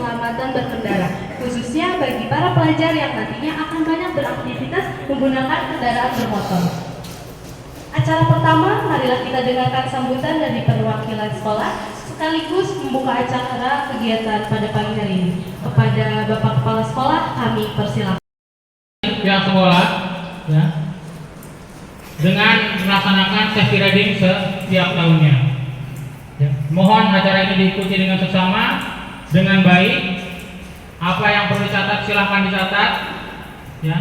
keselamatan berkendara, khususnya bagi para pelajar yang nantinya akan banyak beraktivitas menggunakan kendaraan bermotor. Acara pertama, marilah kita dengarkan sambutan dari perwakilan sekolah sekaligus membuka acara kegiatan pada pagi hari ini. Kepada Bapak Kepala Sekolah, kami persilakan. Pihak sekolah, ya, dengan melaksanakan safety riding setiap tahunnya. Ya, mohon acara ini diikuti dengan seksama, dengan baik. Apa yang perlu dicatat silahkan dicatat. Ya,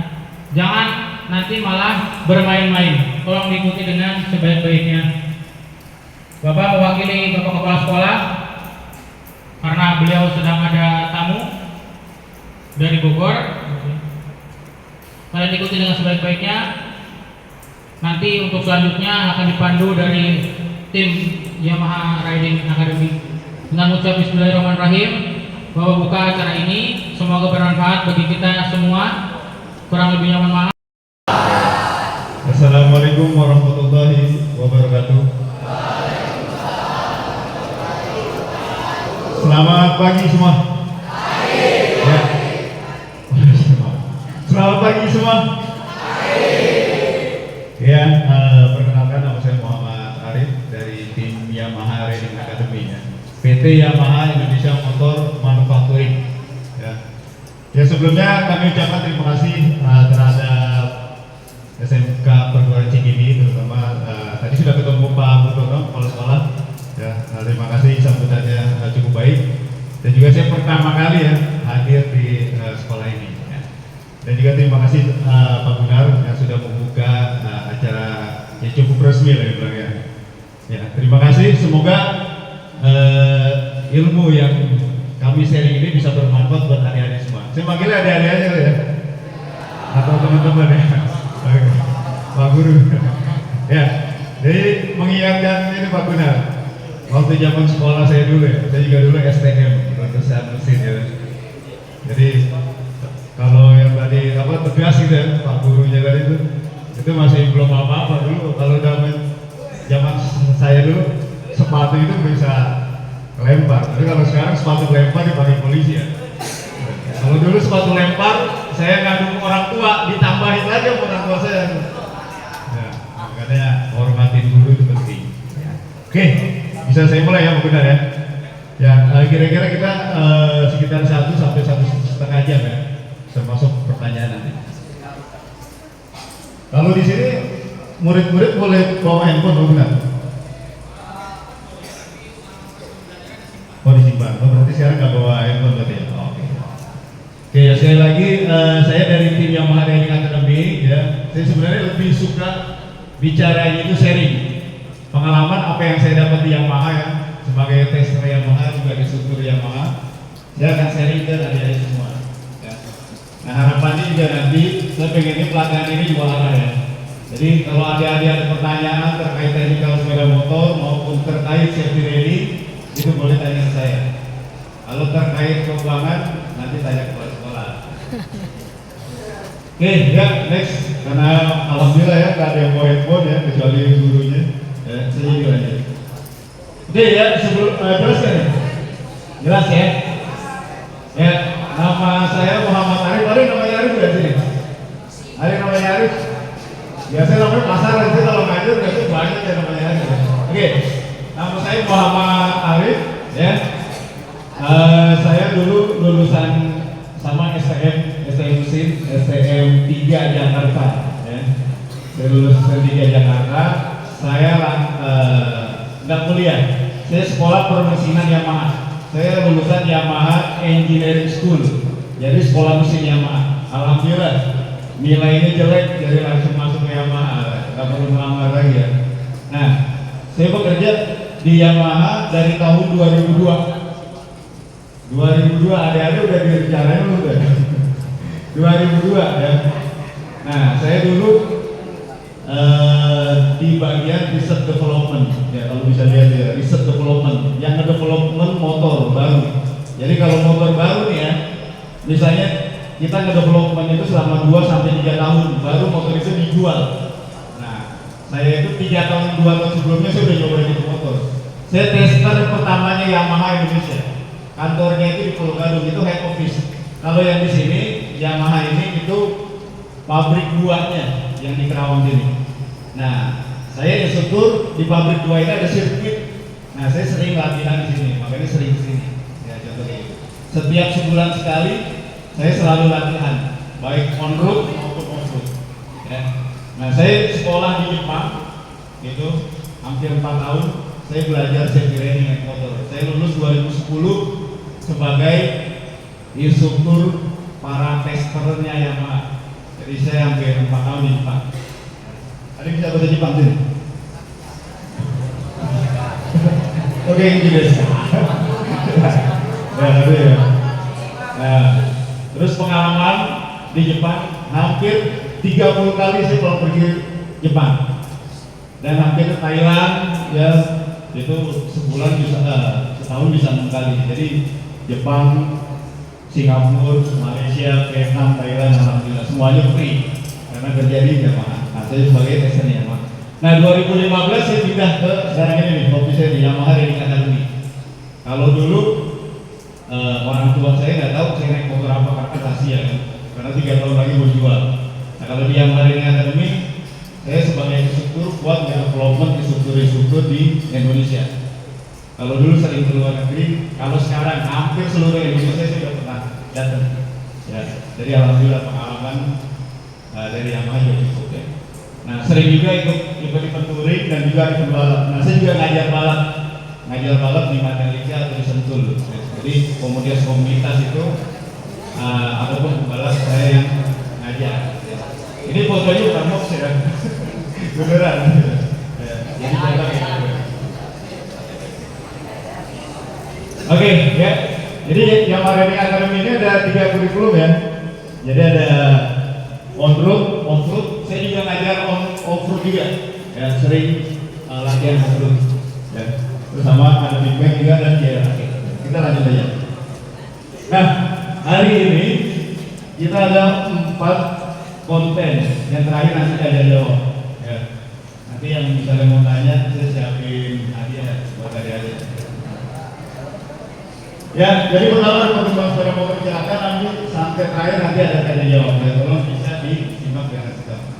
jangan nanti malah bermain-main. Tolong diikuti dengan sebaik-baiknya. Bapak mewakili Bapak Kepala Sekolah karena beliau sedang ada tamu dari Bogor. Kalian ikuti dengan sebaik-baiknya. Nanti untuk selanjutnya akan dipandu dari tim Yamaha Riding Academy. Dengan ucap Bismillahirrahmanirrahim, bahwa buka acara ini semoga bermanfaat bagi kita semua. Kurang lebihnya mohon maaf. Assalamualaikum warahmatullahi wabarakatuh. Selamat pagi semua. Ya. Selamat pagi semua. Ya, perkenalkan nama saya Muhammad Arif dari tim Yamaha Riding Academy, ya. PT Yamaha Indonesia Motor Manufacturing. Ya, sebelumnya kami ucapkan terima kasih terhadap SMK Perguruan Cikini, terutama tadi sudah ketemu Pak Mutono kepala sekolah. Ya, terima kasih sambutannya cukup baik. Dan juga saya pertama kali ya hadir di sekolah ini. Ya. Dan juga terima kasih Pak Gunar yang sudah membuka acara yang cukup resmi lah ya. Ya, terima kasih. Semoga ilmu yang kami sharing ini bisa bermanfaat buat adik-adik semua. Saya manggil adik-adik aja ya, atau teman-teman ya, Pak Guru. Ya, jadi mengingatkan ini Pak Gunar, waktu zaman sekolah saya dulu ya, saya juga dulu STM, lulusan mesin ya. Jadi kalau yang tadi apa tegas gitu ya, Pak Gurunya tadi itu masih belum apa-apa dulu. Kalau zaman saya dulu sepatu itu bisa lempar, tapi kalau sekarang sepatu lempar dipakai polisi ya. Kalau dulu sepatu lempar, saya ngadu orang tua, ditambahin lagi sama orang tua saya. Ya, makanya hormatin guru itu penting. Oke, bisa saya mulai ya, benar ya. Ya, kira-kira kita sekitar 1 sampai 1,5 jam ya, termasuk pertanyaan nanti. Kalau di sini murid-murid boleh bawa handphone, benar? Oh, disimpan. Oh, berarti sekarang nggak bawa handphone berarti ya? Oh, oke. Oke, ya, sekali lagi saya dari tim Yamaha Riding Academy ya. Saya sebenarnya lebih suka bicaranya itu sharing pengalaman apa yang saya dapat di Yamaha ya. Sebagai tester Yamaha, juga instruktur Yamaha, saya akan sharing ke adik-adik semua ya. Nah, harapannya juga nanti saya pengennya pelatihan ini jual arah ya. Jadi kalau adik-adik ada pertanyaan terkait teknikal sepeda motor maupun terkait safety riding, itu boleh tanya ke saya. Kalau terkait keuangan, nanti tanya kepada sekolah. Oke, ya, next. Karena alhamdulillah ya, nggak ada yang mau handphone ya, kecuali gurunya. Ya, saya juga aja. Oke ya, sebelum jelas kan? Jelas ya? Ya, nama saya Muhammad Arif. Ada yang namanya Arif nggak sini? Ada yang namanya Arif? Biasanya namanya pasar aja, kalau ngajar berarti banyak yang namanya Arif. Oke, nama saya Muhammad Arif. Ya, saya dulu lulusan sama STM Mesin, STM 3 Jakarta. Ya. Saya lulus STM 3 Jakarta. Saya nggak kuliah. Saya sekolah permesinan Yamaha. Saya lulusan Yamaha Engineering School. Jadi sekolah mesin Yamaha. Alhamdulillah nilainya jelek, jadi langsung masuk ke Yamaha. Nggak perlu melamar lagi ya. Nah, saya bekerja di Yamaha dari tahun 2002. 2002 adik-adik udah direncanain belum kan? 2002 ya. Nah, saya dulu di bagian research development ya, kalau bisa lihat ya, research development yang ngedevelopment motor baru. Jadi kalau motor baru nih ya, misalnya kita ngedevelopment itu selama 2 sampai 3 tahun baru motor itu dijual. Nah, saya itu 3 tahun 2 tahun sebelumnya saya udah nyobain itu motor. Saya tester pertamanya Yamaha Indonesia. kantornya itu di Pulau Gadung, itu head office. Kalau yang di sini Yamaha ini itu pabrik buahnya yang di Kerawang sini. Nah, saya instruktur di pabrik buah ini ada sirkuit. Nah, saya sering latihan di sini, makanya sering ke sini. Ya, contohnya itu. Setiap sebulan sekali saya selalu latihan, baik on road maupun off road. Ya. Nah, saya sekolah di Jepang, itu hampir 4 tahun. Saya belajar safety riding naik motor. Saya lulus 2010 sebagai instruktur para testernya Yamaha. Jadi saya hampir 4 tahun di Jepang. Ada bisa bahasa Jepang sini? Oke, ini guys. Ya, tapi ya. Nah, terus pengalaman di Jepang hampir 30 kali saya kalau pergi Jepang. Dan hampir ke Thailand ya, itu sebulan bisa setahun bisa 6 kali. Jadi Jepang, Singapura, Malaysia, Vietnam, Thailand, alhamdulillah semuanya free karena terjadi Yamaha. Nah, saya sebagai testernya Yamaha. Nah, 2015 saya pindah ke sekarang ini nih, hobi saya di Yamaha Riding Academy. Kalau dulu orang tua saya nggak tahu saya naik motor apa karena rahasia kan, karena 3 tahun lagi mau jual. Nah, kalau di Yamaha Riding Academy saya sebagai instruktur buat development instruktur di Indonesia. Kalau dulu sering ke luar negeri, kalau sekarang hampir seluruh Indonesia saya sudah pernah datang. Ya, jadi alhamdulillah pengalaman dari Yamaha juga cukup ya. Nah, sering juga ikut touring dan juga ikut balap. Nah, saya juga ngajar balap di Mandalika atau di Sentul. Jadi komunitas itu ataupun pembalap saya yang ngajar. Ini fotonya bukan hoax ya, beneran. Ya, jadi Oke, ya. Jadi Yamaha Riding Academy ini ada 3 kurikulum ya. Jadi ada on road, off road. Saya juga ngajar off road juga. Ya, sering latihan off road. Ya. Terus sama ada big bang juga dan ya. Kita lanjut aja. Nah, hari ini kita ada 4 konten. Yang terakhir nanti ada jawab. Ya. Nanti yang misalnya mau tanya, saya siapin hadiah buat adik-adik. Ya, jadi pertama perkembangan sepeda motor kecelakaan nanti sampai terakhir nanti ada tanya jawab. Ya, tolong bisa disimak dengan sekarang.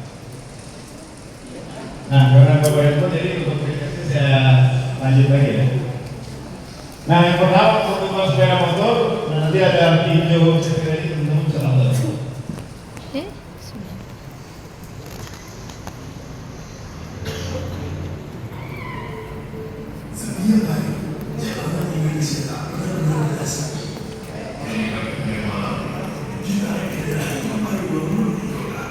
Nah, karena Bapak Ibu jadi untuk berikutnya saya lanjut lagi ya. Nah, yang pertama perkembangan sepeda motor, nanti ada video sepeda ini teman-teman bisa nonton. Setiap hari, jalanan Indonesia tak pernah benar-benar sepi. Dari malam, kita kendaraan membaru bermula di kota.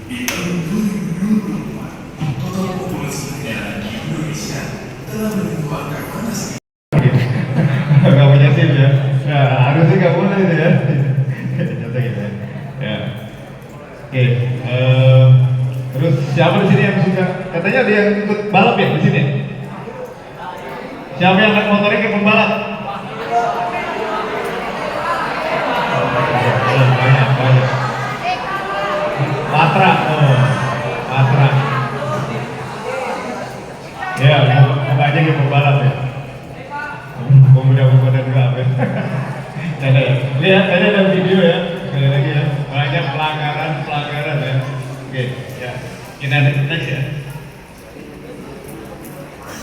Di tahun 2024, total populasi kendaraan di Indonesia telah menyentuh angka panas. Gak punya SIM ya? Ya, harusnya gak boleh itu ya. Contoh gitu ya. Ya. Oke. Terus siapa di sini yang suka? Katanya ada yang ikut balap ya di sini? Siapa yang naik motornya ke pembalap? Banyak. Patra, Patra. Ya, makanya ke pembalap ya. Pemuda-pemuda juga apa? Lihat, tadi ada video ya. Sekali lagi ya. Banyak pelanggaran ya. Oke, ya. Ini ada teks ya.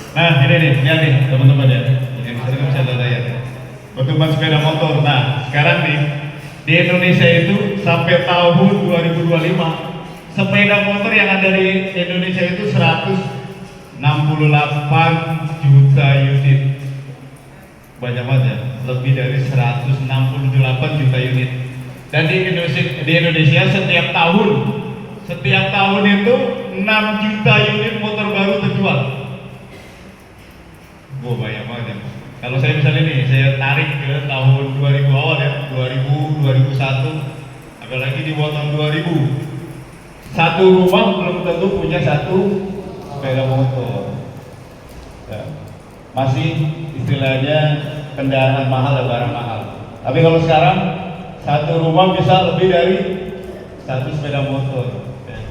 Nah, ini nih, lihat nih teman-teman ya. Ini bisa lihat ya. Pertumbuhan sepeda motor. Nah, sekarang nih di Indonesia itu sampai tahun 2025 sepeda motor yang ada di Indonesia itu 168 juta unit. Banyak banget ya, lebih dari 168 juta unit. Dan di Indonesia setiap tahun itu 6 juta unit motor baru terjual. Wah, banyak banget ya. Kalau saya misalnya nih, saya tarik ke tahun 2000 awal ya, 2000, 2001, apalagi di tahun 2000. Satu rumah belum tentu punya satu sepeda motor. Ya. Masih istilahnya kendaraan mahal dan barang mahal. Tapi kalau sekarang satu rumah bisa lebih dari satu sepeda motor. Ya.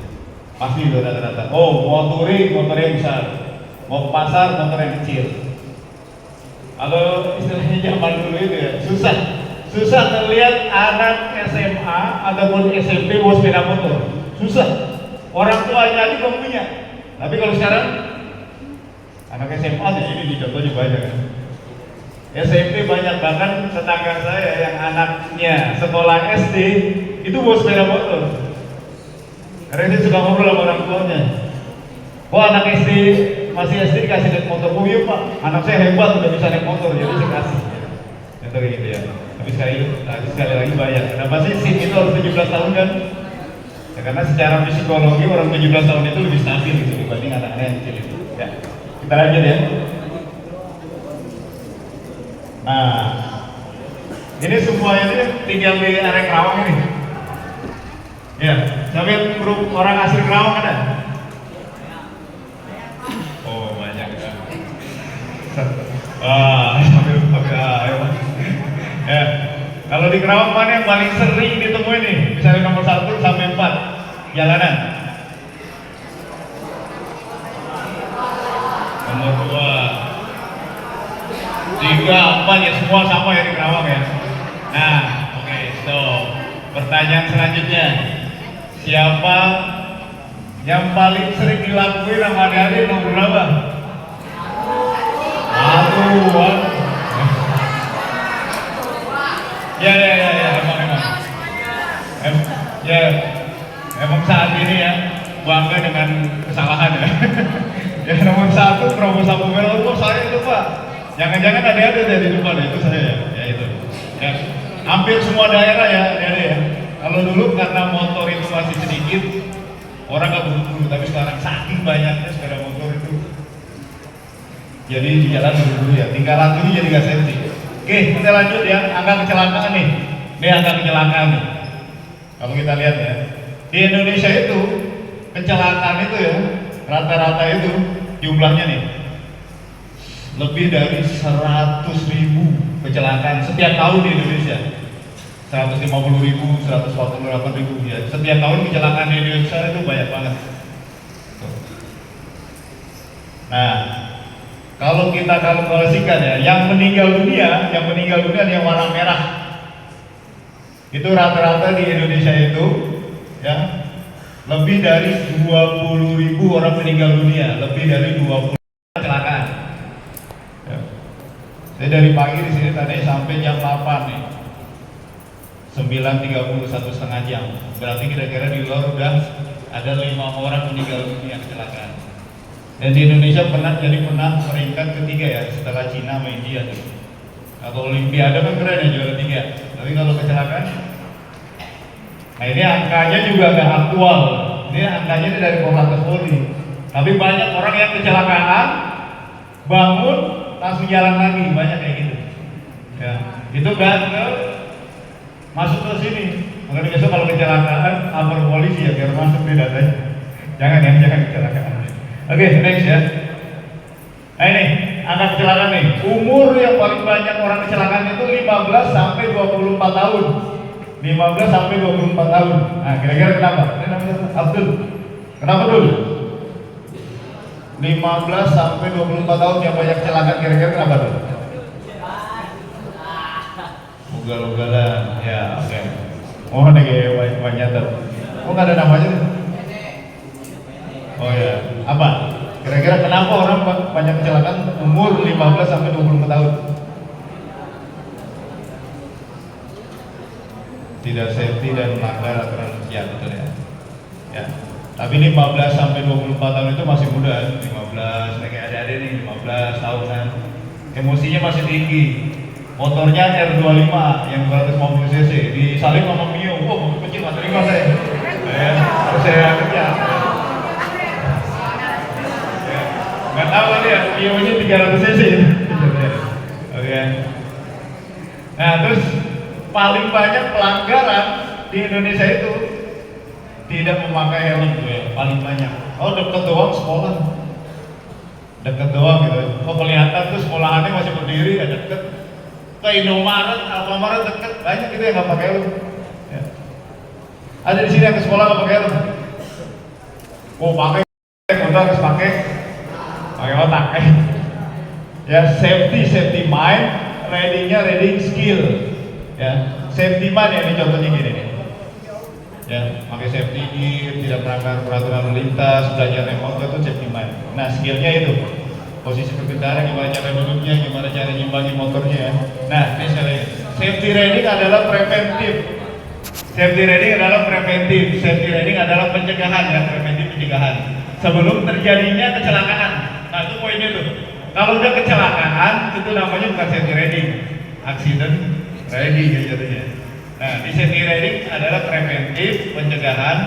Pasti udah rata-rata. Oh, mau touring motor yang besar, mau ke pasar motor yang kecil. Kalau istilahnya zaman dulu itu ya, susah ngelihat anak SMA ataupun SMP bawa sepeda motor, susah. Orang tuanya aja belum punya. Tapi kalau sekarang anak SMA nih, ini di contohnya banyak kan. SMP banyak, bahkan tetangga saya yang anaknya sekolah SD itu bawa sepeda motor. Karena dia suka ngobrol sama orang tuanya. Oh, anak SD masih SD dikasih naik motor. Oh iya pak, anak saya hebat udah bisa naik motor, jadi saya kasih. Contoh gitu ya. Tapi sekali lagi banyak. Kenapa sih SIM itu harus 17 tahun kan? Ya, karena secara psikologi orang 17 tahun itu lebih stabil gitu dibanding anak-anak yang kecil itu. Ya, kita lanjut ya. Nah, ini semua ini tinggal di area Kerawang ini. Ya, sampai grup orang asli Kerawang ada? Oh banyak ya. Ya, kalau di Kerawang mana yang paling sering ditemuin nih? Misalnya nomor 1 sampai 4 jalanan. Nomor 2, 3, 4 ya semua sama ya di Kerawang ya. Nah, oke, stop. Pertanyaan selanjutnya, siapa yang paling sering dilakuin sama adik-adik nomor berapa? Aduh. Ya, emang saat ini ya bangga dengan kesalahan ya. Ya nomor 1 Prabowo Sapumelo, oh saya itu pak. Jangan-jangan ada di depan itu saya ya itu. Ya, hampir semua daerah ya ada ya. Kalau dulu karena motor itu masih sedikit, orang nggak buru-buru, tapi sekarang saking banyaknya sepeda motor itu, jadi di jalan buru-buru ya. Tinggalan ini jadi nggak safety. Oke, kita lanjut ya, angka kecelakaan nih. Ini angka kecelakaan nih. Kalau kita lihat ya, di Indonesia itu kecelakaan itu ya rata-rata itu jumlahnya nih lebih dari 100.000 kecelakaan setiap tahun di Indonesia. 150.000, 148.000 ya. Setiap tahun kecelakaan di Indonesia itu banyak banget. Nah, kalau kita kalkulasikan ya, yang meninggal dunia yang warna merah itu rata-rata di Indonesia itu ya lebih dari 20.000 orang meninggal dunia, lebih dari 20 kecelakaan. Ya. Saya dari pagi di sini tadi sampai jam 8 nih, 9.30 1,5 jam. Berarti kira-kira di luar udah ada 5 orang meninggal dunia kecelakaan. Dan di Indonesia pernah peringkat ketiga ya setelah Cina sama India tuh. Atau Olimpiade kan keren ya juara 3. Tapi kalau kecelakaan, nah ini angkanya juga nggak aktual. Ini angkanya ini dari Korlantas Polri. Tapi banyak orang yang kecelakaan, bangun langsung jalan lagi, banyak kayak gitu. Ya, itu kan masuk ke sini. Makanya besok kalau kecelakaan, lapor polisi ya biar masuk di datanya. Jangan kecelakaan. Oke, next ya. Nah ini angka kecelakaan nih. Umur yang paling banyak orang kecelakaan itu 15 sampai 24 tahun. 15 sampai 24 tahun. Nah, kira-kira kenapa? Ini namanya Abdul. Kenapa dulu? 15 sampai 24 tahun yang banyak kecelakaan, kira-kira kenapa dulu? Ugal-ugalan. Ya, oke. Oh, ini kayak banyak tuh. Oh, nggak ada namanya nih? Oh ya, apa? Kira-kira kenapa orang banyak kecelakaan umur 15 sampai 24 tahun? Tidak safety dan melanggar aturan usia, betul ya? Ya. Tapi 15 sampai 24 tahun itu masih muda, 15, kayak ada-ada nih 15 tahunan. Emosinya masih tinggi. Motornya R25 yang 250 cc, disalip sama Mio. Wah, motor kecil nggak terima saya. Harus saya kerja. Nggak tahu kan ya, Mio-nya 300 cc. Oke. Nah, terus paling banyak pelanggaran di Indonesia itu tidak memakai helm tuh ya, paling banyak. Oh, deket doang sekolah, deket doang gitu. Oh, kelihatan tuh sekolahannya masih berdiri, ya deket. Ke Indomaret, Alfamaret deket, banyak gitu yang nggak pakai helm. Ya. Ada di sini yang ke sekolah nggak pakai helm. Oh, pakai, motor harus pakai otak. Ya, safety mind, ridingnya riding skill. Ya, safety mind ya, ini contohnya gini nih. Ya, pakai safety gear, tidak melanggar peraturan lalu lintas, belajar naik motor itu safety mind. Nah, skillnya itu posisi berkendara, gimana cara duduknya, gimana cara nyimbangi motornya ya. Nah, ini sekali safety riding adalah preventif. Safety riding adalah preventif. Safety riding adalah pencegahan ya, preventif pencegahan. Sebelum terjadinya kecelakaan. Nah, itu poinnya tuh. Kalau udah kecelakaan, itu namanya bukan safety riding, accident riding ya jadinya. Nah, di safety riding adalah preventif pencegahan,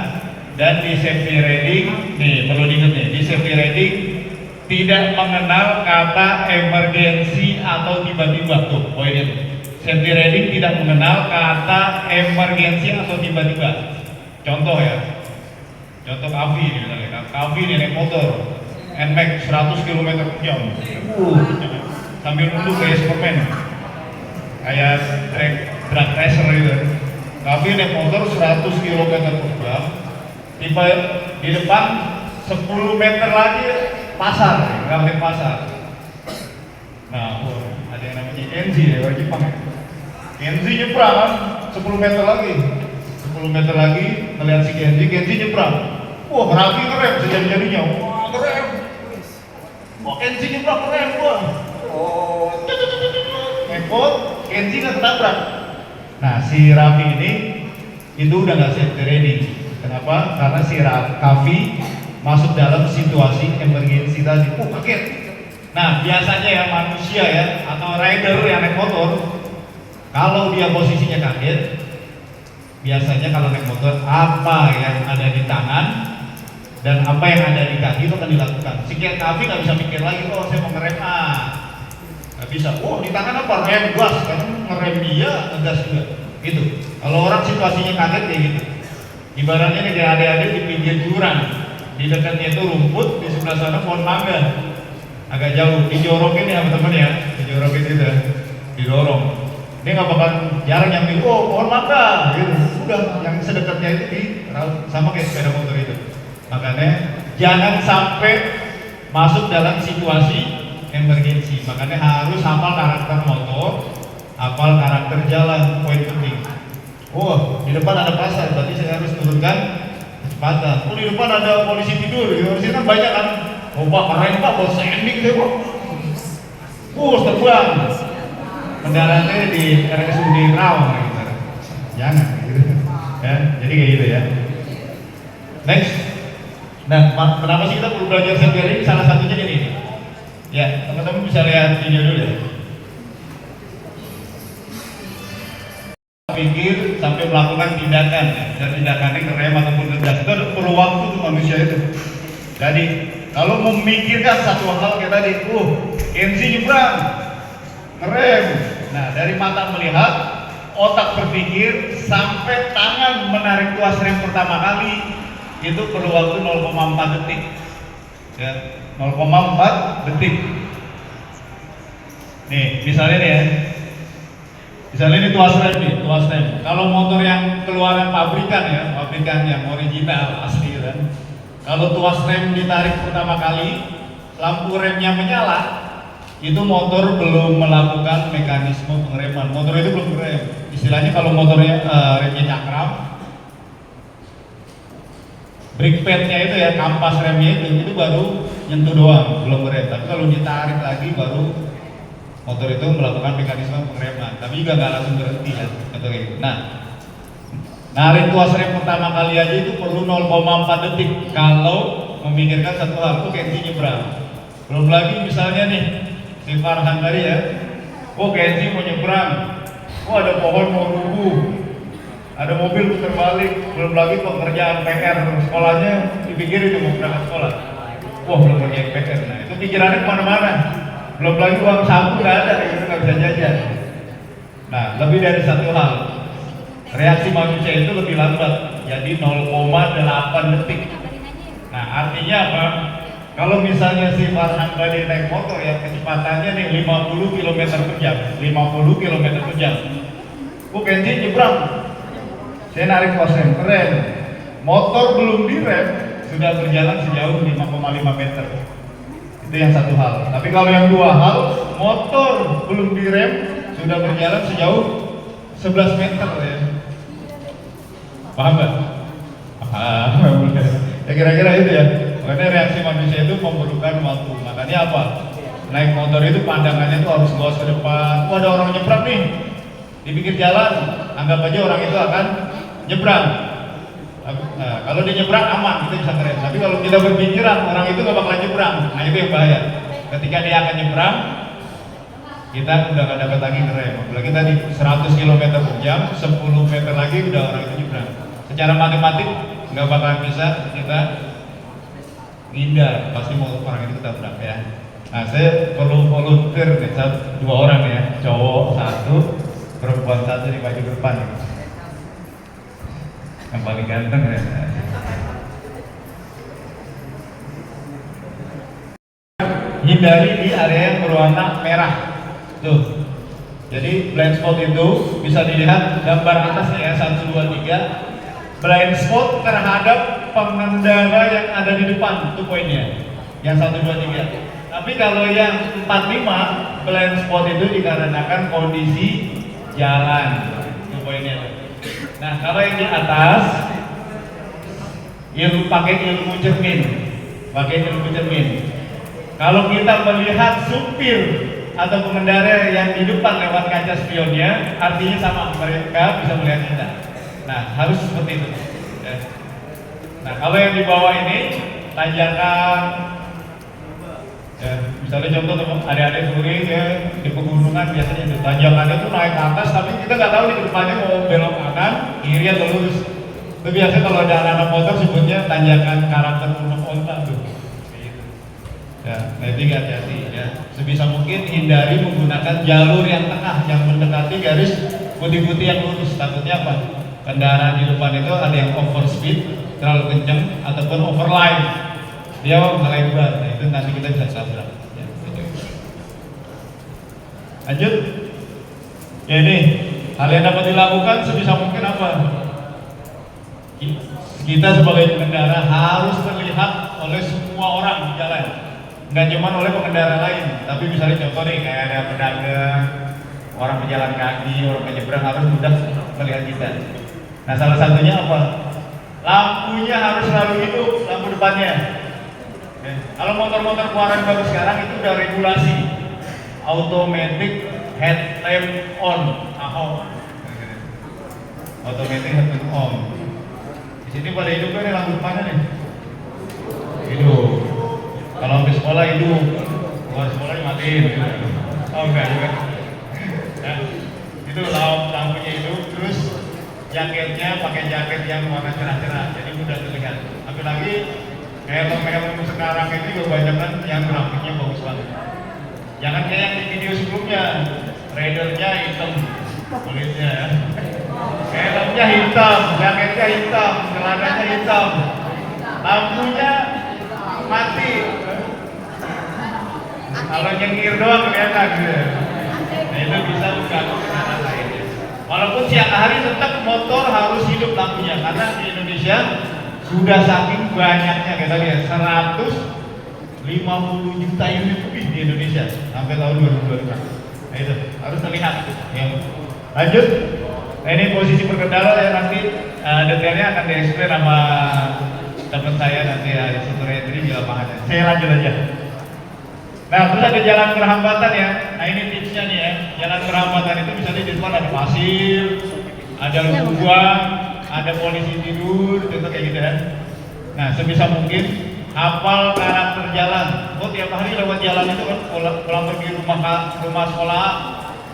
dan di safety riding nih perlu diingat nih, di safety riding tidak mengenal kata emergensi atau tiba-tiba tuh poinnya tuh. Safety riding tidak mengenal kata emergensi atau tiba-tiba. Contoh ya, contoh Kavi nih misalnya, Kavi nih naik motor, NMAX 100 km per jam, sambil nunduk kayak Superman, kayak drag racer gitu. Kavi naik motor 100 km per jam, tiba di depan 10 meter lagi pasar, Ramen pasar. Nah, ada yang namanya Kenzi ya, orang Jepang ya. Kenzi nyebrang kan, 10 meter lagi. 10 meter lagi, melihat si Kenzi nyebrang. Wah, Raffi ngerem sejadi-jadinya. Wah, ngerem. Wah, Kenzi nyebrang ngerem, wah. Oh, ngekot, Kenzi nggak ketabrak. Nah, si Raffi ini, itu udah nggak safety riding. Kenapa? Karena si Raffi masuk dalam situasi emergensi tadi. Kaget. Nah, biasanya ya manusia ya atau rider yang naik motor, kalau dia posisinya kaget, biasanya kalau naik motor apa yang ada di tangan dan apa yang ada di kaki itu akan dilakukan. Si Kavi nggak bisa mikir lagi, oh saya mau ngerem nggak bisa. Oh di tangan apa? Rem gas, kan ngerem dia, ngegas juga. Gitu. Kalau orang situasinya kaget kayak gitu. Ibaratnya nih adik-adik di pinggir jurang, di dekatnya itu rumput, di sebelah sana pohon mangga, agak jauh, dijorokin ya teman-teman ya, dijorokin itu, didorong. Dia nggak bakal jarang nyambil, oh pohon mangga, gitu. Udah, yang sedekatnya itu di sama kayak sepeda motor itu. Makanya jangan sampai masuk dalam situasi emergensi. Makanya harus hafal karakter motor, hafal karakter jalan, poin penting. Oh, di depan ada pasar, berarti saya harus turunkan kecepatan. Oh, di depan ada polisi tidur, di sini kan banyak kan. Oh, Pak, keren Pak, bos ending deh Pak. Terbang. Kendaraannya di RSUD Rawang gitu. Jangan gitu. Ya, jadi kayak gitu ya. Next. Nah, kenapa sih kita perlu belajar safety riding? Salah satunya jadi ini. Ya, teman-teman bisa lihat video dulu ya. Pikir sampai melakukan tindakan ya. Dan tindakannya ngerem ataupun ngegas itu perlu waktu tuh manusia itu. Jadi kalau memikirkan satu hal kayak tadi, Kenzi nyebrang, ngerem. Nah dari mata melihat, otak berpikir sampai tangan menarik tuas rem pertama kali itu perlu waktu 0,4 detik. Ya, 0,4 detik. Nih misalnya nih ya. Misalnya ini tuas rem nih, tuas rem. Kalau motor yang keluaran pabrikan ya, pabrikan yang original asli kan. Kalau tuas rem ditarik pertama kali, lampu remnya menyala, itu motor belum melakukan mekanisme pengereman. Motor itu belum ngerem. Istilahnya kalau motornya remnya cakram, brake padnya itu ya, kampas remnya itu baru nyentuh doang, belum ngerem. Tapi kalau ditarik lagi baru motor itu melakukan mekanisme pengereman, tapi juga nggak langsung berhenti ya, motor itu. Nah, narik tuas rem pertama kali aja itu perlu 0,4 detik kalau memikirkan satu hal, Kenzi nyebrang. Belum lagi misalnya nih, si Farhan tadi ya, Kenzi mau nyebrang, ada pohon mau rubuh, ada mobil putar balik, belum lagi pekerjaan PR sekolahnya dipikir itu mau berangkat sekolah. Belum punya PR, nah itu pikirannya kemana-mana. Belum lagi uang saku nggak ada, itu nggak bisa jajan. Nah, lebih dari satu hal, reaksi manusia itu lebih lambat, jadi 0,8 detik. Nah, artinya apa? Kalau misalnya si Farhan tadi naik motor ya, kecepatannya nih 50 km per jam, 50 km per jam. Kenzi nyebrang, saya narik tuas rem, keren. Motor belum direm, sudah berjalan sejauh 5,5 meter. Itu yang satu hal. Tapi kalau yang dua hal, motor belum direm sudah berjalan sejauh 11 meter ya. Paham nggak? Paham. Ya kira-kira itu ya. Karena reaksi manusia itu memerlukan waktu. Makanya apa? Naik motor itu pandangannya tuh harus luas ke depan. Oh, ada orang nyebrang nih di pinggir jalan, anggap aja orang itu akan nyebrang. Nah, kalau dia nyebrang aman, kita bisa ngerem. Tapi kalau kita berpikiran orang itu nggak bakalan nyebrang, nah itu yang bahaya. Ketika dia akan nyebrang, kita udah nggak dapat lagi ngerem. Apalagi tadi 100 km per jam, 10 meter lagi udah orang itu nyebrang. Secara matematik nggak bakalan bisa kita ngindar, pasti mau orang itu ketabrak ya. Nah, saya perlu volunteer nih, 2 orang ya, cowok 1, perempuan 1 di baju depan. Yang paling ganteng ya. Hindari di area yang berwarna merah. Tuh. Jadi blind spot itu bisa dilihat gambar atasnya ya, 1, 2, 3. Blind spot terhadap pengendara yang ada di depan, itu poinnya. Yang 1, 2, 3. Tapi kalau yang 4, 5, blind spot itu dikarenakan kondisi jalan. Itu poinnya. Nah, kalau yang di atas pakai ilmu cermin. Kalau kita melihat supir atau pengendara yang di depan lewat kaca spionnya, artinya sama, mereka bisa melihat kita. Nah, harus seperti itu. Ya. Nah, kalau yang di bawah ini tanjakan, ya, misalnya contoh adik-adik touring ya, di pegunungan biasanya itu tanjakannya tuh naik ke atas, tapi kita nggak tahu di depannya mau belok kanan, kiri atau lurus. Itu biasanya kalau ada anak-anak motor sebutnya tanjakan karakter rumah onta tuh. Ya, nah itu hati-hati ya. Sebisa mungkin hindari menggunakan jalur yang tengah yang mendekati garis putih-putih yang lurus. Takutnya apa? Kendaraan di depan itu ada yang overspeed, terlalu kenceng, ataupun overline. Dia melebar. Nah, itu nanti kita bisa tabrak. Ya, gitu. Lanjut. Ya ini hal yang dapat dilakukan sebisa mungkin apa? Kita sebagai pengendara harus terlihat oleh semua orang di jalan. Nggak cuma oleh pengendara lain, tapi misalnya contoh nih kayak ada pedagang, orang pejalan kaki, orang penyeberang harus mudah melihat kita. Nah, salah satunya apa? Lampunya harus selalu hidup, lampu depannya. Ya. Kalau motor-motor keluaran baru sekarang itu udah regulasi automatic headlamp on, automatic headlamp on. Di sini pada hidup kan lampu depannya nih, hidup. Kalau habis sekolah hidup, keluar sekolah matiin. Oh enggak. Nah, itu lampunya hidup, terus jaketnya pakai jaket yang warna cerah-cerah, jadi mudah terlihat. Apalagi helm sekarang itu juga banyak kan yang grafiknya bagus banget. Jangan kayak yang di video sebelumnya, ridernya hitam kulitnya, helmnya hitam, jaketnya hitam, celananya hitam, lampunya mati. Kalau nyengir doang kelihatan gitu. Nah, itu bisa mengganggu kendaraan lainnya. Walaupun siang hari tetap motor harus hidup lampunya, karena di Indonesia sudah saking banyaknya, kita lihat 150 juta unit lebih di Indonesia sampai tahun 2025. Nah itu harus terlihat. Ya. Lanjut. Nah, ini posisi berkendara ya, nanti detailnya akan dieksplain sama teman saya nanti ya, instruktur entry di lapangan. Saya lanjut aja. Nah, terus ada jalan berhambatan ya. Nah, ini tipsnya nih ya. Jalan berhambatan itu misalnya di depan ada pasir, ada lubang, ada polisi tidur, itu kayak gitu ya. Nah, sebisa mungkin hafal karakter jalan. Oh, tiap hari lewat jalan itu kan pulang pergi rumah sekolah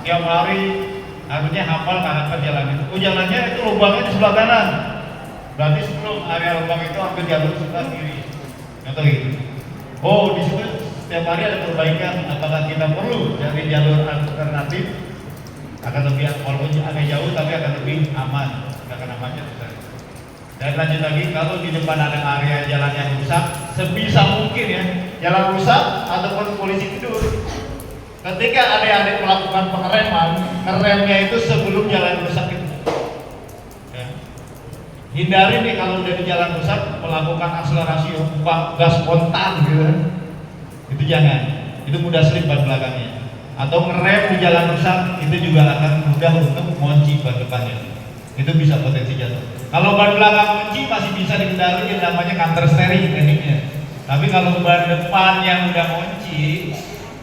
tiap hari harusnya hafal karakter jalan itu. Oh, jalannya itu lubangnya di sebelah kanan. Berarti sebelum area lubang itu ambil jalur sebelah kiri. Contoh gitu. Oh, di situ setiap hari ada perbaikan. Apakah kita perlu cari jalur alternatif? Akan lebih, walaupun agak jauh tapi akan lebih aman, nggak kena macet. Dan lanjut lagi, kalau di depan ada area jalan yang rusak, sebisa mungkin ya, jalan rusak ataupun polisi tidur. Ketika adik-adik melakukan pengereman, ngeremnya itu sebelum jalan rusak itu. Ya. Hindari nih kalau udah di jalan rusak melakukan akselerasi, buka gas spontan gitu. Itu jangan, itu mudah slip ban belakangnya. Atau ngerem di jalan rusak, itu juga akan mudah untuk mengunci ban depannya. Itu bisa potensi jatuh. Kalau ban belakang kunci masih bisa dikendalikan, namanya counter steering tekniknya. Tapi kalau ban depan yang udah kunci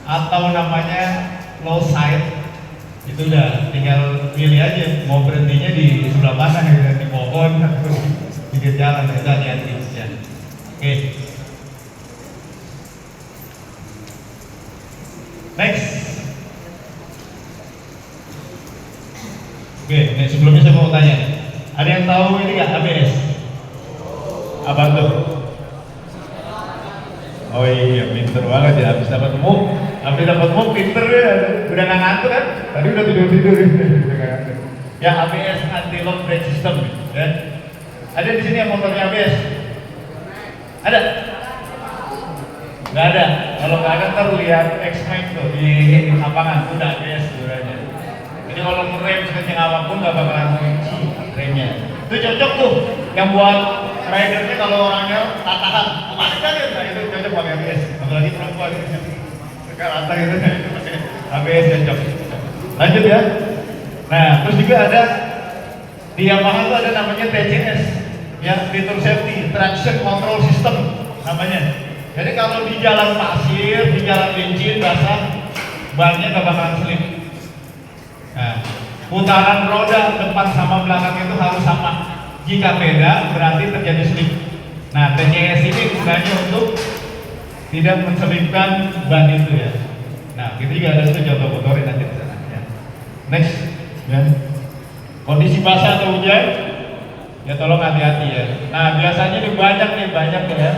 atau namanya low side, itu udah tinggal pilih aja mau berhentinya di sebelah mana, ya, di pohon atau di pinggir jalan, itu hati-hati ya. Oke. Next. Oke, sebelumnya saya mau tanya, ada yang tahu ini nggak ABS? Apa tuh? Oh iya, pinter banget ya, habis dapat MOOC pinter ya, udah nggak ngantuk kan? Tadi udah tidur. Ya, ABS anti lock brake system ya. Ada di sini yang motornya ABS? Ada? Nggak ada. Kalau nggak ada ntar lihat X-Max tuh di lapangan, udah ABS sebenarnya. Jadi kalau ngerem sekencang apapun nggak bakalan kunci remnya. Itu cocok tuh yang buat ridernya kalau orangnya tatahan, kemana kan ya? Nah, itu cocok pakai ABS. Apalagi perempuan sekarang rata gitu, ABS cocok. Lanjut ya. Nah, terus juga ada di Yamaha tuh ada namanya TCS, ya, Traitor Safety Traction Control System namanya. Jadi kalau di jalan pasir, di jalan licin, basah, bannya nggak bakalan slip. Nah, putaran roda depan sama belakang itu harus sama. Jika beda, berarti terjadi slip. Nah, TCS ini gunanya untuk tidak menselipkan ban itu ya. Nah, kita juga ada contoh motorin nanti di sana. Ya. Next, ya. Kondisi basah atau hujan, ya tolong hati-hati ya. Nah, biasanya ini banyak ya.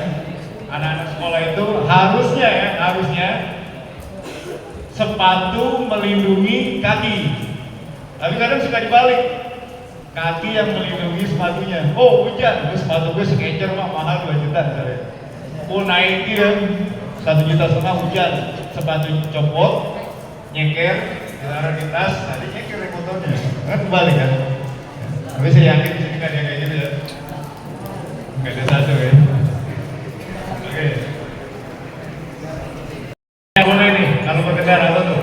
Anak-anak sekolah itu harusnya sepatu melindungi kaki. Tapi kadang suka dibalik, kaki yang melindungi sepatunya. Oh hujan, gue sepatu gue Skechers mah mahal 2 juta misalnya. Oh Nike yang 1,5 juta hujan, sepatu copot, nyeker, ditaruh di tas, tadi nyeker di motornya. Kan kebalik kan? Tapi saya yakin di sini kan yang kayak gitu ya. Nggak ada satu ya. Oke. Yang boleh nih, kalau berkendara apa tuh?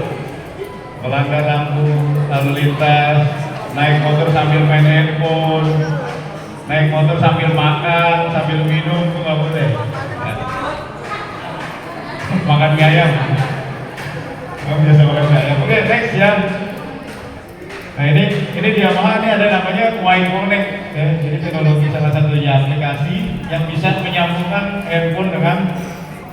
Melanggar lampu lalu lintas, naik motor sambil main handphone, naik motor sambil makan, sambil minum, itu nggak boleh. Ya. Makan mie ayam. Kamu biasa makan mie ayam. Oke, next ya. Nah ini di Yamaha ini ada namanya Y-Connect ya. Jadi teknologi salah satunya aplikasi yang bisa menyambungkan handphone dengan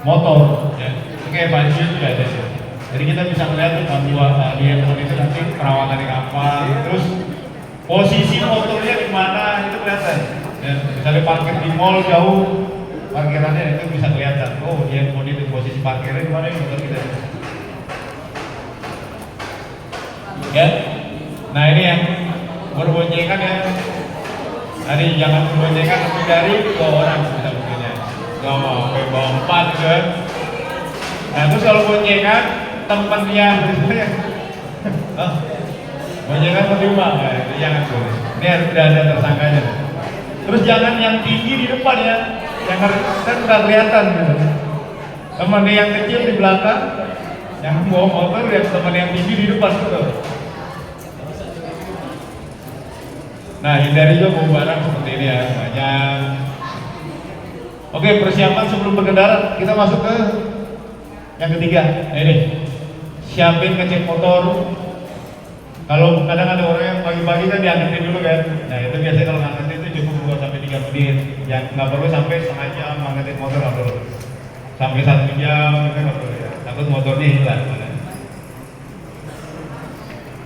motor ya. Oke, Pak Jun juga ada ya. Jadi kita bisa melihat di handphone itu nanti perawatannya apa, terus posisi motornya di mana itu kelihatan. Ya, misalnya parkir di mall jauh, parkirannya itu bisa kelihatan. Oh, di handphone itu posisi parkirnya di mana ini motor kita. Ya. Nah ini yang berboncengan ya. Tadi jangan berboncengan lebih dari 2 orang bisa mungkinnya. Gak mau sampai bawa 4 kan. Nah terus kalau boncengan temennya boncengan berdua, nah, itu jangan tuh. Ini harus sudah ada tersangkanya. Terus jangan yang tinggi di depan ya, yang kan udah kelihatan gitu. Teman yang kecil di belakang, yang bawa motor ya teman yang tinggi di depan tuh. Nah hindari juga bawa barang seperti ini ya, banyak. Oke, persiapan sebelum berkendara, kita masuk ke yang ketiga. Nah, ini siapin ngecek motor. Kalau kadang ada orang yang pagi-pagi kan diangkatin dulu kan. Nah itu biasanya kalau ngangkatin itu cukup 2 sampai 3 menit. Yang nggak perlu sampai setengah jam ngangkatin motor, nggak perlu. Sampai 1 jam itu nggak perlu ya. Takut motornya hilang.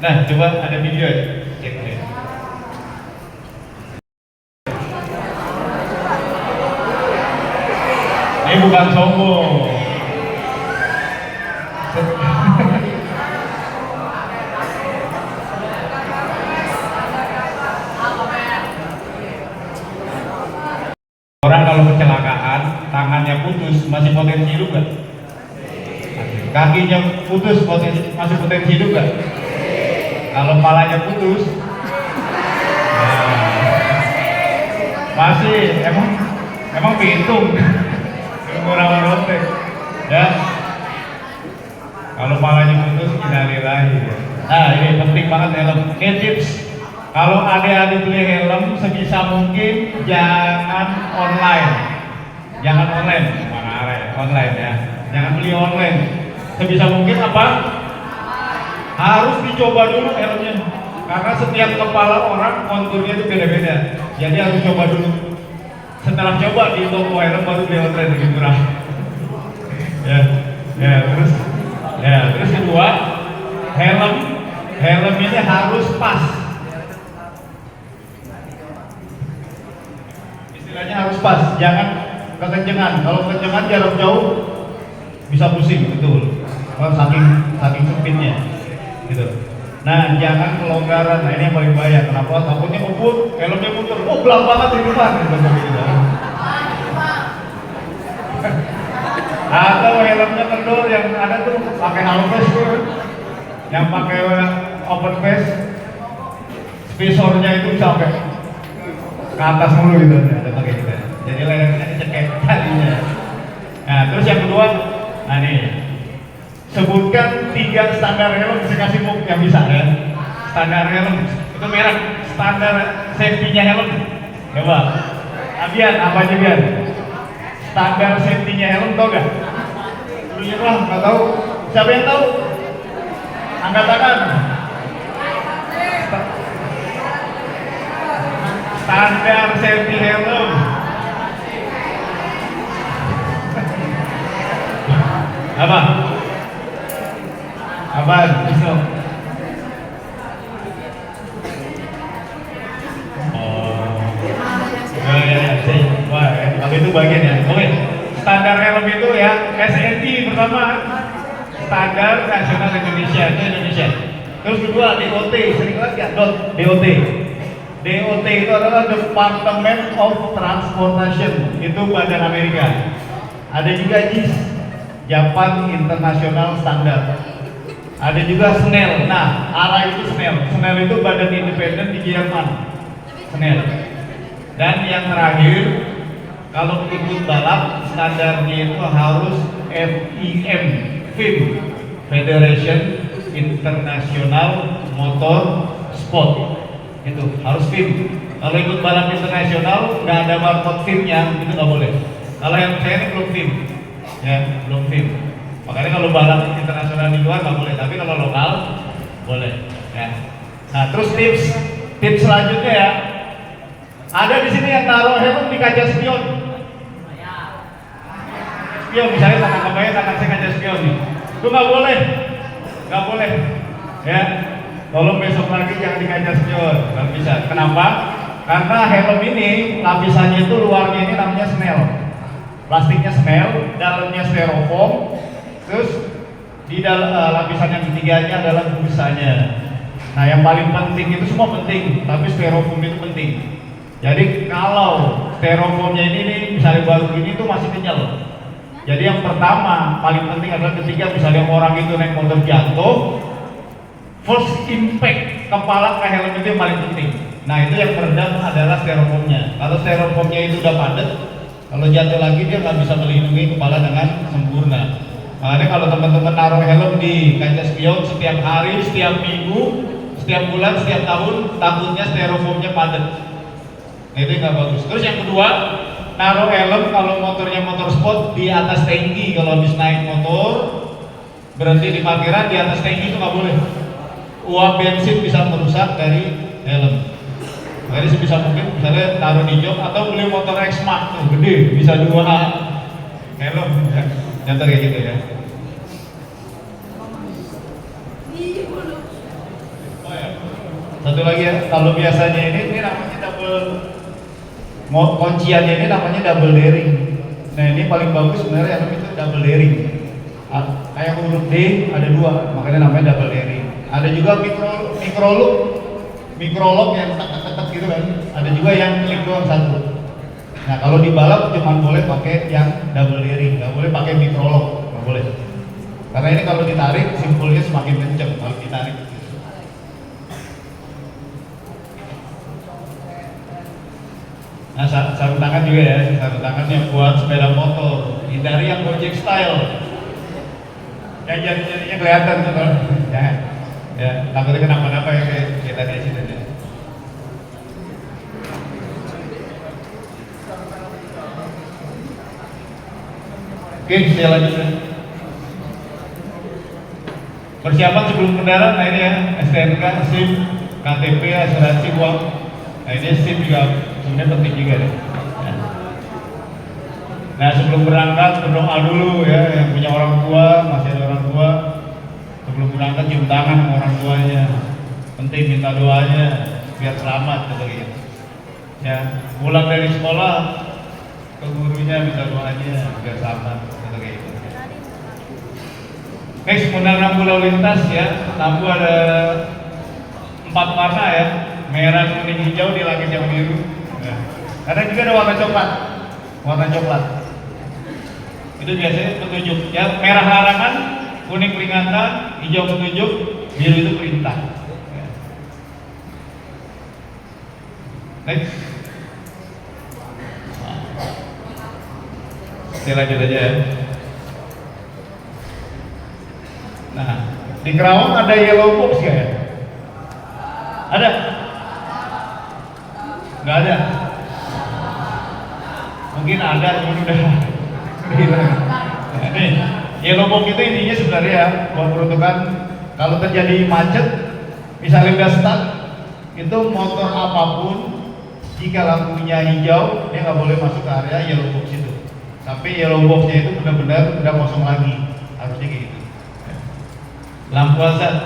Nah coba ada video ya, cek deh. Ini bukan sombong. Orang kalau kecelakaan, tangannya putus, masih potensi hidup nggak? Kakinya putus, masih potensi hidup nggak? Kalau kepalanya putus, masih emang pintung. Orang-orang ya. Kalau palanya putus, innalillahi. Nah ini penting banget helm. Ini tips. Kalau adik-adik beli helm sebisa mungkin jangan online. Jangan online, mana arah online ya. Jangan beli online. Sebisa mungkin apa? Harus dicoba dulu helmnya. Karena setiap kepala orang konturnya itu beda-beda. Jadi harus coba dulu. Setelah coba di toko helm baru beli online lebih murah. Terus kedua, helm ini harus pas. Istilahnya harus pas, jangan kekencengan. Kalau kekencengan jarak jauh bisa pusing, betul. Kalau saking sempitnya, gitu. Nah, jangan kelonggaran. Nah ini yang paling bahaya. Kenapa? Takutnya ngebut, helmnya muter. Oh, belang banget di depan. Atau helmnya kendor yang ada tuh pakai halves tuh, yang pakai open face, visornya itu sampai ke atas mulu gitu, ada pakai gitu. Jadi layarnya dicekek tadinya. Nah terus yang kedua, nah nih, sebutkan 3 standar helm kasih book yang bisa ya. Standar helm itu merek standar safety-nya helm. Coba, Abian apa aja Bian? Standar safety-nya helm tau gak? Dulunya lah, nggak tahu. Siapa yang tahu? Angkat tangan. Standar safety helm. Apa? Apaan? Besok. Wah, tapi itu bagian ya. Oke, standar helm itu ya SNI pertama, standar nasional Indonesia itu Indonesia. Terus kedua DOT, sering banget ya DOT. DOT itu adalah Department of Transportation, itu badan Amerika. Ada juga JIS, Japan International Standard. Ada juga SNEL. Nah, ARA itu SNEL. SNEL itu badan independen di Jerman. SNEL. Dan yang terakhir, kalau ikut balap standarnya itu harus FIM, Federation International Motor Sport. Itu harus FIM. Kalau ikut balap internasional nggak ada barcode FIM-nya, itu nggak boleh. Kalau yang saya ini belum FIM, ya belum FIM. Makanya kalau balap internasional di luar nggak boleh, tapi kalau lokal boleh. Ya. Nah terus tips selanjutnya ya. Ada di sini yang taruh helm di kaca spion. Spion misalnya tangan saya kaca spion nih. Itu nggak boleh, ya. Tolong besok lagi jangan di kaca spion, nggak bisa. Kenapa? Karena helm ini lapisannya itu luarnya ini namanya SNEL, plastiknya SNEL, dalamnya styrofoam, terus di lapisan yang ketiganya adalah busanya. Nah yang paling penting itu semua penting, tapi styrofoam itu penting. Jadi kalau styrofoamnya ini misalnya baru ini tuh masih kenyal. Jadi yang pertama paling penting adalah ketika misalnya orang itu naik motor jatuh, first impact kepala ke helm itu yang paling penting. Nah itu yang meredam adalah styrofoamnya. Kalau styrofoamnya itu udah padat, kalau jatuh lagi dia nggak bisa melindungi kepala dengan sempurna. Makanya kalau teman-teman naruh helm di kaca spion setiap hari, setiap minggu, setiap bulan, setiap tahun, takutnya styrofoamnya padat. Nah, itu nggak bagus. Terus yang kedua, naruh helm kalau motornya motor sport di atas tangki. Kalau habis naik motor berhenti di parkiran di atas tangki itu nggak boleh. Uap bensin bisa merusak dari helm. Jadi sebisa mungkin misalnya taruh di jok atau beli motor X-Max tuh gede bisa 2 helm ya. Contoh kayak gitu ya. Oh ya. Satu lagi ya, kalau biasanya ini namanya double, kunciannya ini namanya double daring. Nah ini paling bagus sebenarnya yang itu double daring. Kayak huruf D ada 2, makanya namanya double daring. Ada juga micro lock yang tek gitu kan. Ada juga yang klik doang 1. Nah kalau di balap cuma boleh pakai yang double daring, nggak boleh pakai micro lock, nggak boleh. Karena ini kalau ditarik simpulnya semakin kencang kalau ditarik. Nah sarung tangan juga ya, sarung tangan yang buat sepeda motor, hindari yang Gojek style. Yang jarinya kelihatan tuh kalau jangan. Ya, takutnya kenapa-napa ya kayak tadi sih tadi. Oke, saya lanjutkan. Persiapan sebelum kendaraan, nah ini ya, STNK, SIM, KTP, asuransi uang. Nah ini SIM juga sebenarnya penting juga deh. Nah sebelum berangkat berdoa dulu ya, yang punya orang tua, masih ada orang tua. Sebelum berangkat cium tangan sama orang tuanya. Penting minta doanya biar selamat gitu. Ya, pulang dari sekolah ke gurunya minta doanya biar selamat gitu. Next, menggunakan lampu lalu lintas ya. Lampu ada 4 warna ya, merah, kuning, hijau di langit yang biru. Ya. Ada juga ada warna coklat. Itu biasanya petunjuk ya, merah larangan, kuning peringatan, hijau petunjuk, biru itu perintah. Ya. Next. Saya lanjut aja ya. Nah, di Kerawang ada yellow box nggak ya? Ada? Nggak ada? Mungkin ada, cuma udah hilang. Nah, nih, yellow box itu intinya sebenarnya ya, buat peruntukan kalau terjadi macet, misalnya udah stuck, itu motor apapun, jika lampunya hijau, dia nggak boleh masuk ke area yellow box itu. Sampai yellow boxnya itu benar-benar udah kosong lagi, harusnya kayak gitu. Lampu azan,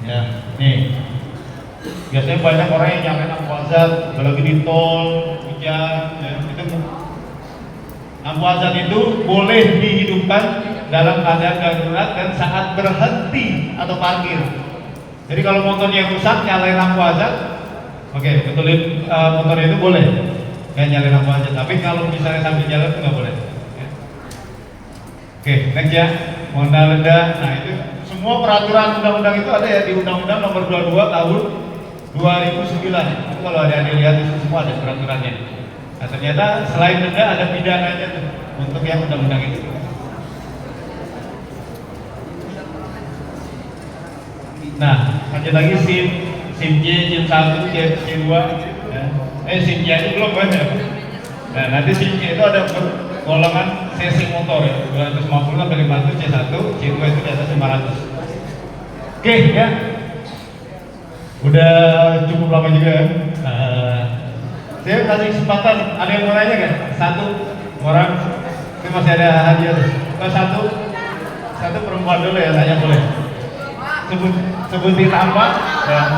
ya, nih. Biasanya banyak orang yang nyalain lampu azan, apalagi di tol, hujan, ya, itu. Lampu azan itu boleh dihidupkan dalam keadaan darurat dan saat berhenti atau parkir. Jadi kalau motornya rusak, nyalain lampu azan, oke, betulin motornya itu boleh, ya nyalain lampu azan. Tapi kalau misalnya sambil jalan itu nggak boleh. Ya. Oke, next ya. Monda-lenda, nah itu semua peraturan undang-undang itu ada ya di Undang-Undang Nomor 22 Tahun 2009. Itu kalau ada yang lihat itu semua ada peraturannya. Nah ternyata selain denda ada pidananya tuh untuk yang undang-undang itu. Nah lanjut lagi SIM J, SIM 1, SIM 2, ya. SIM J aja belum banyak. Nah nanti SIM J itu ada golongan cc motor ya, 250 sampai 500, C1, C2 itu di atas 500. Oke ya, udah cukup lama juga ya. Saya kasih kesempatan, ada yang mau nanya nggak? Satu orang, ini masih ada hadiah tuh. Satu perempuan dulu ya, tanya boleh. Sebutin apa? Ya.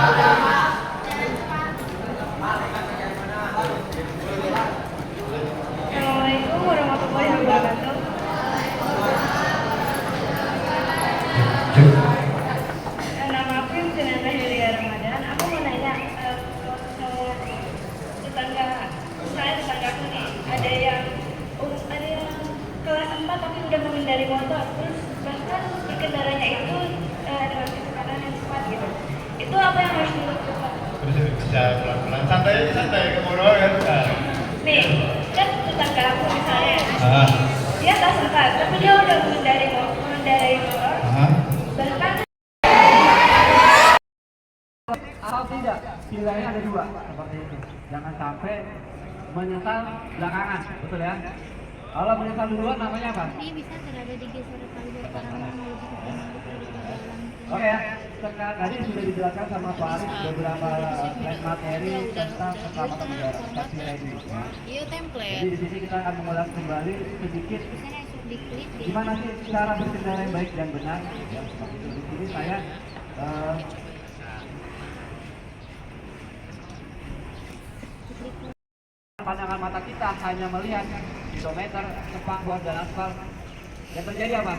Assalamualaikum warahmatullahi wabarakatuh. Nama aku Yuntinata Yulia Ramadan. Aku mau nanya, tetangga aku nih, ada yang kelas 4 tapi udah menghindari motor, terus bahkan di kendaraannya itu dengan kecepatan yang cepat gitu. Itu apa yang harus dilakukan? Bisa pelan-pelan, santai, kemana kan? Nih, kan tetangga aku misalnya, dia kelas 4 tapi dia udah menghindari motor, bahkan atau tidak, pilihannya ada dua seperti itu. Jangan sampai menyesal belakangan, betul ya? Kalau menyesal duluan namanya apa? Ini bisa terada digeser kali para menuju ke dalam. Oke ya, tadi sudah dijelaskan sama Pak Arif beberapa slide materi tentang keselamatan udara, safety riding. Iya template. Jadi di sini kita akan mengulas kembali sedikit Diklik. gimana sih cara berkendara yang baik dan benar. Ya, seperti itu. Di sini saya pandangan mata kita hanya melihat kilometer, sepang, buat dan aspal, yang terjadi apa?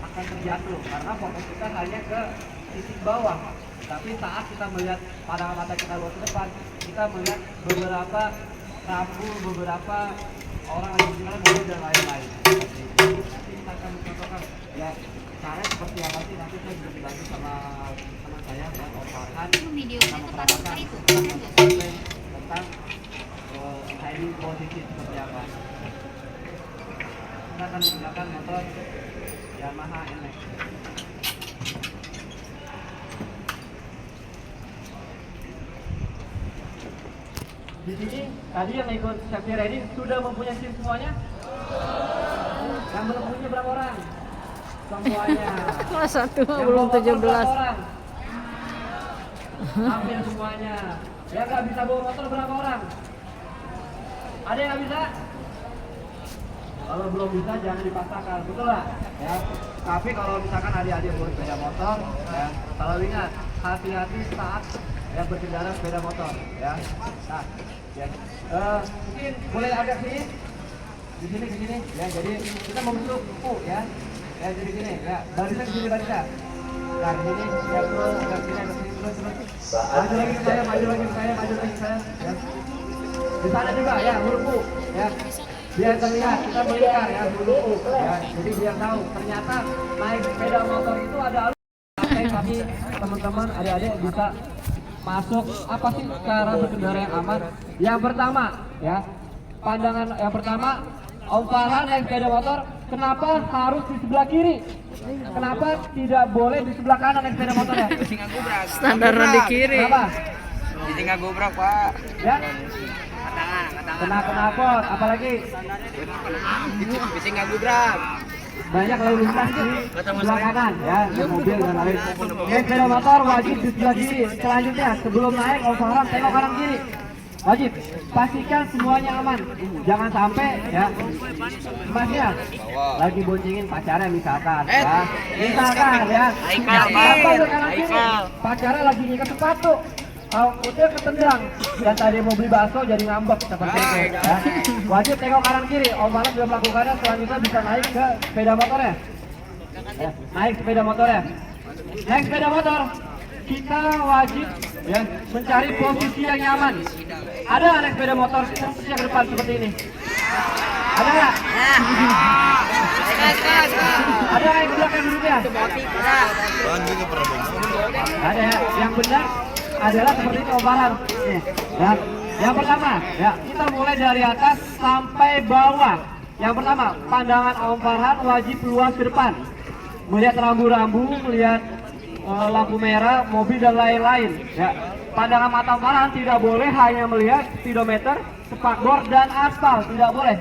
Akan terjatuh karena fokus kita hanya ke titik bawah. Tapi saat kita melihat pandangan mata kita luar ke depan, kita melihat beberapa rambu, beberapa orang yang jalan, mobil dan lain-lain. Nanti kita akan mencontohkan ya cara seperti apa sih, nanti saya bisa dibantu sama teman saya ya, Om Farhan. Itu videonya memperagakan itu. tentang hiding posisi seperti apa. Kita akan menggunakan motor Yamaha NMAX. Di sini tadi yang ikut safety riding sudah mempunyai SIM semuanya? Yang belum punya berapa orang? Semuanya. Kelas 1 Yang belum bawa motor 17. berapa orang? Hampir semuanya. Yang nggak bisa bawa motor berapa orang? Ada yang nggak bisa? Kalau belum bisa jangan dipaksakan, betul nggak? Ya. Tapi kalau misalkan adik-adik bawa sepeda motor, ya, selalu ingat hati-hati saat yang berkendara sepeda motor, ya. Nah, ya. Mungkin boleh agak sini, di sini ke sini, ya. Jadi kita membentuk U, ya. Ya jadi gini, ya. Barisan di sini barisan. Nah, di sini, ya terus, ke sini, terus. Maju lagi ke saya, maju lagi ke saya, maju lagi ke saya, ya. Di sana juga, ya, huruf U, ya. Biar terlihat, kita melingkar ya, huruf U, ya. Jadi biar tahu, ternyata naik sepeda motor itu ada alur. Tapi teman-teman, adik-adik bisa masuk apa sih cara berkendara yang aman? Yang pertama, ya, pandangan yang pertama, Om Farhan naik sepeda motor, kenapa harus di sebelah kiri? Kenapa tidak boleh di sebelah kanan naik sepeda motornya? Standar di kiri. Kenapa? Ditinggal gobrak, Pak. Ya? Kena knalpot, apalagi Ditinggal gobrak. banyak lalu lintas di sebelah kanan, ya, mobil dan lain. Naik sepeda motor wajib di sebelah kiri. Selanjutnya, sebelum naik, Om Farhan tengok kanan kiri. Wajib, pastikan semuanya aman. Jangan sampai, ya, masnya lagi boncengin pacarnya misalkan, ya. Misalkan, ya, apa ke kanan kiri? Pacarnya lagi nyikat sepatu. Udah ketendang dan tadi mau beli bakso jadi ngambek seperti itu, ya. Wajib tengok kanan kiri. Om Farhan sudah melakukannya, selanjutnya bisa naik ke sepeda motornya, ya. Naik sepeda motornya. Naik sepeda motor, kita wajib, ya, mencari posisi yang nyaman. Ada nggak naik sepeda motor posisi yang ke depan seperti ini? Ada nggak? Ada nggak yang ke belakang duduknya? Ada ya. Yang benar adalah seperti itu, Om Farhan. Ya. Yang pertama, ya, kita mulai dari atas sampai bawah. Yang pertama, pandangan Om Farhan wajib luas ke depan. Melihat rambu-rambu, melihat lampu merah, mobil dan lain-lain, ya. Pandangan mata Om Farhan tidak boleh hanya melihat speedometer, spakbor dan aspal, tidak boleh.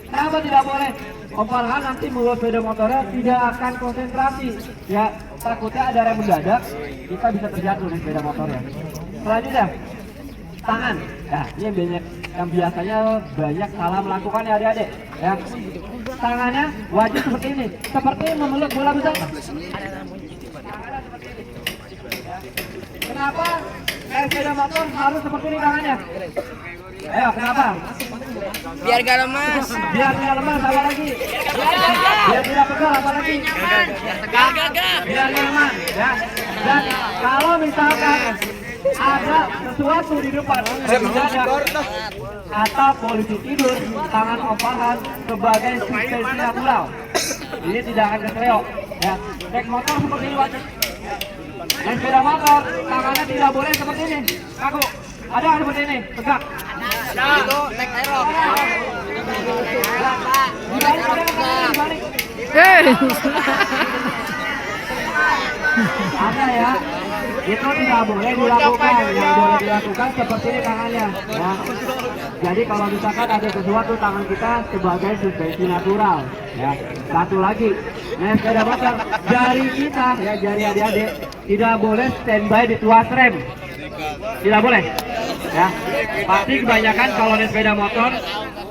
Kenapa tidak boleh? Om Farhan nanti membawa sepeda motornya tidak akan konsentrasi, ya. Takutnya ada rem mendadak, kita bisa terjatuh di sepeda motornya. Selanjutnya, tangan. Ya, ini yang biasanya banyak salah melakukan ya adik-adik, ya. Tangannya wajib seperti ini, seperti memeluk bola besar. Kenapa naik sepeda motor harus seperti ini tangannya? Ayo, kenapa? Biar gak lemas. Biar tidak lemas, apa lagi? Biar tidak pegal, apa lagi? Biar nyaman, ya. Dan kalau misalkan ada sesuatu di depan atau polisi tidur, tangan Om Farhan sebagai suspensi natural. Ini tidak akan keseleo, ya. Naik motor seperti ini wajib. Naik sepeda motor, tangannya tidak boleh seperti ini. Kaku, ada seperti ini, tegak. Itu naik aerob. Dibalik. Ada ya, itu tidak boleh dilakukan. Yang boleh dilakukan seperti ini tangannya, ya. Jadi kalau misalkan ada sesuatu, tangan kita sebagai suspensi natural, ya. Satu lagi, naik sepeda motor, jari kita, ya, jari adik-adik tidak boleh standby di tuas rem, tidak boleh, ya. Pasti kebanyakan kalau naik sepeda motor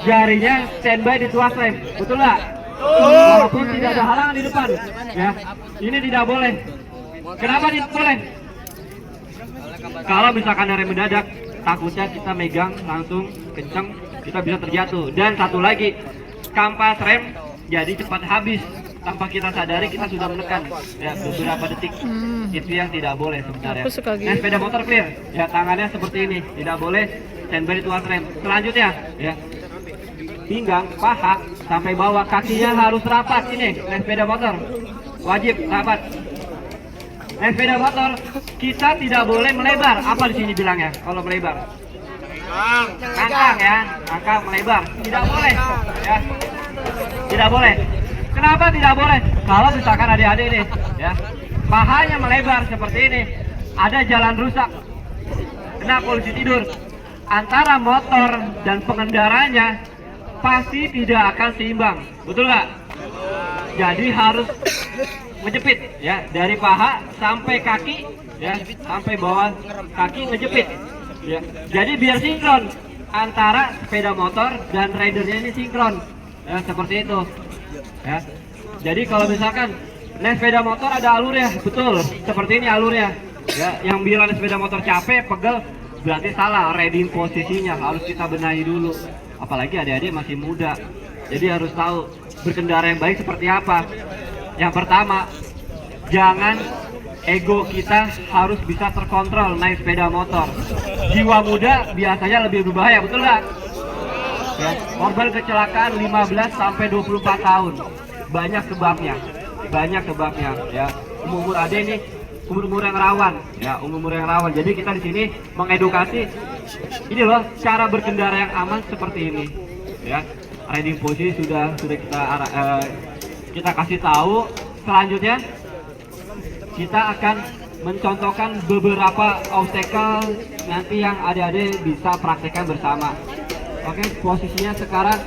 jarinya standby di tuas rem, betul nggak? Walaupun tidak ada halangan di depan, ya. Ini tidak boleh. Kenapa tidak boleh? Kalau misalkan ada rem mendadak, takutnya kita megang langsung kenceng, kita bisa terjatuh. Dan satu lagi, kampas rem jadi cepat habis tanpa kita sadari kita sudah menekan, ya, beberapa detik. Itu yang tidak boleh sebenarnya. Nah, sepeda motor clear, ya, tangannya seperti ini, tidak boleh standby di tuas rem. Selanjutnya, ya, pinggang, paha sampai bawah, kakinya harus rapat. Ini naik sepeda motor wajib rapat. Naik sepeda motor kita tidak boleh melebar. Apa di sini bilangnya kalau melebar? Angkang, ya, angkang melebar, tidak boleh, ya, tidak boleh. Kenapa tidak boleh? Kalau misalkan adik-adik nih, ya, pahanya melebar seperti ini, ada jalan rusak, kena polusi tidur, antara motor dan pengendaranya pasti tidak akan seimbang, betul nggak? Jadi harus menjepit, ya, dari paha sampai kaki, ya, sampai bawah kaki ngejepit, ya. Jadi biar sinkron antara sepeda motor dan ridernya ini sinkron, ya, seperti itu, ya. Jadi kalau misalkan naik sepeda motor ada alurnya, betul, seperti ini alurnya, ya. Yang bilang sepeda motor capek, pegel, berarti salah riding posisinya, harus kita benahi dulu. Apalagi adik-adik masih muda, jadi harus tahu berkendara yang baik seperti apa. Yang pertama, jangan ego kita harus bisa terkontrol naik sepeda motor. Jiwa muda biasanya lebih berbahaya, betul nggak? Ya, korban kecelakaan 15 sampai 24 tahun. Banyak sebabnya, ya. Umur adik ini umur yang rawan, ya, umur yang rawan. Jadi kita di sini mengedukasi, ini loh cara berkendara yang aman seperti ini, ya. Riding posisi sudah kita kasih tahu. Selanjutnya kita akan mencontohkan beberapa obstacle nanti yang adik-adik bisa praktekkan bersama. Oke, posisinya sekarang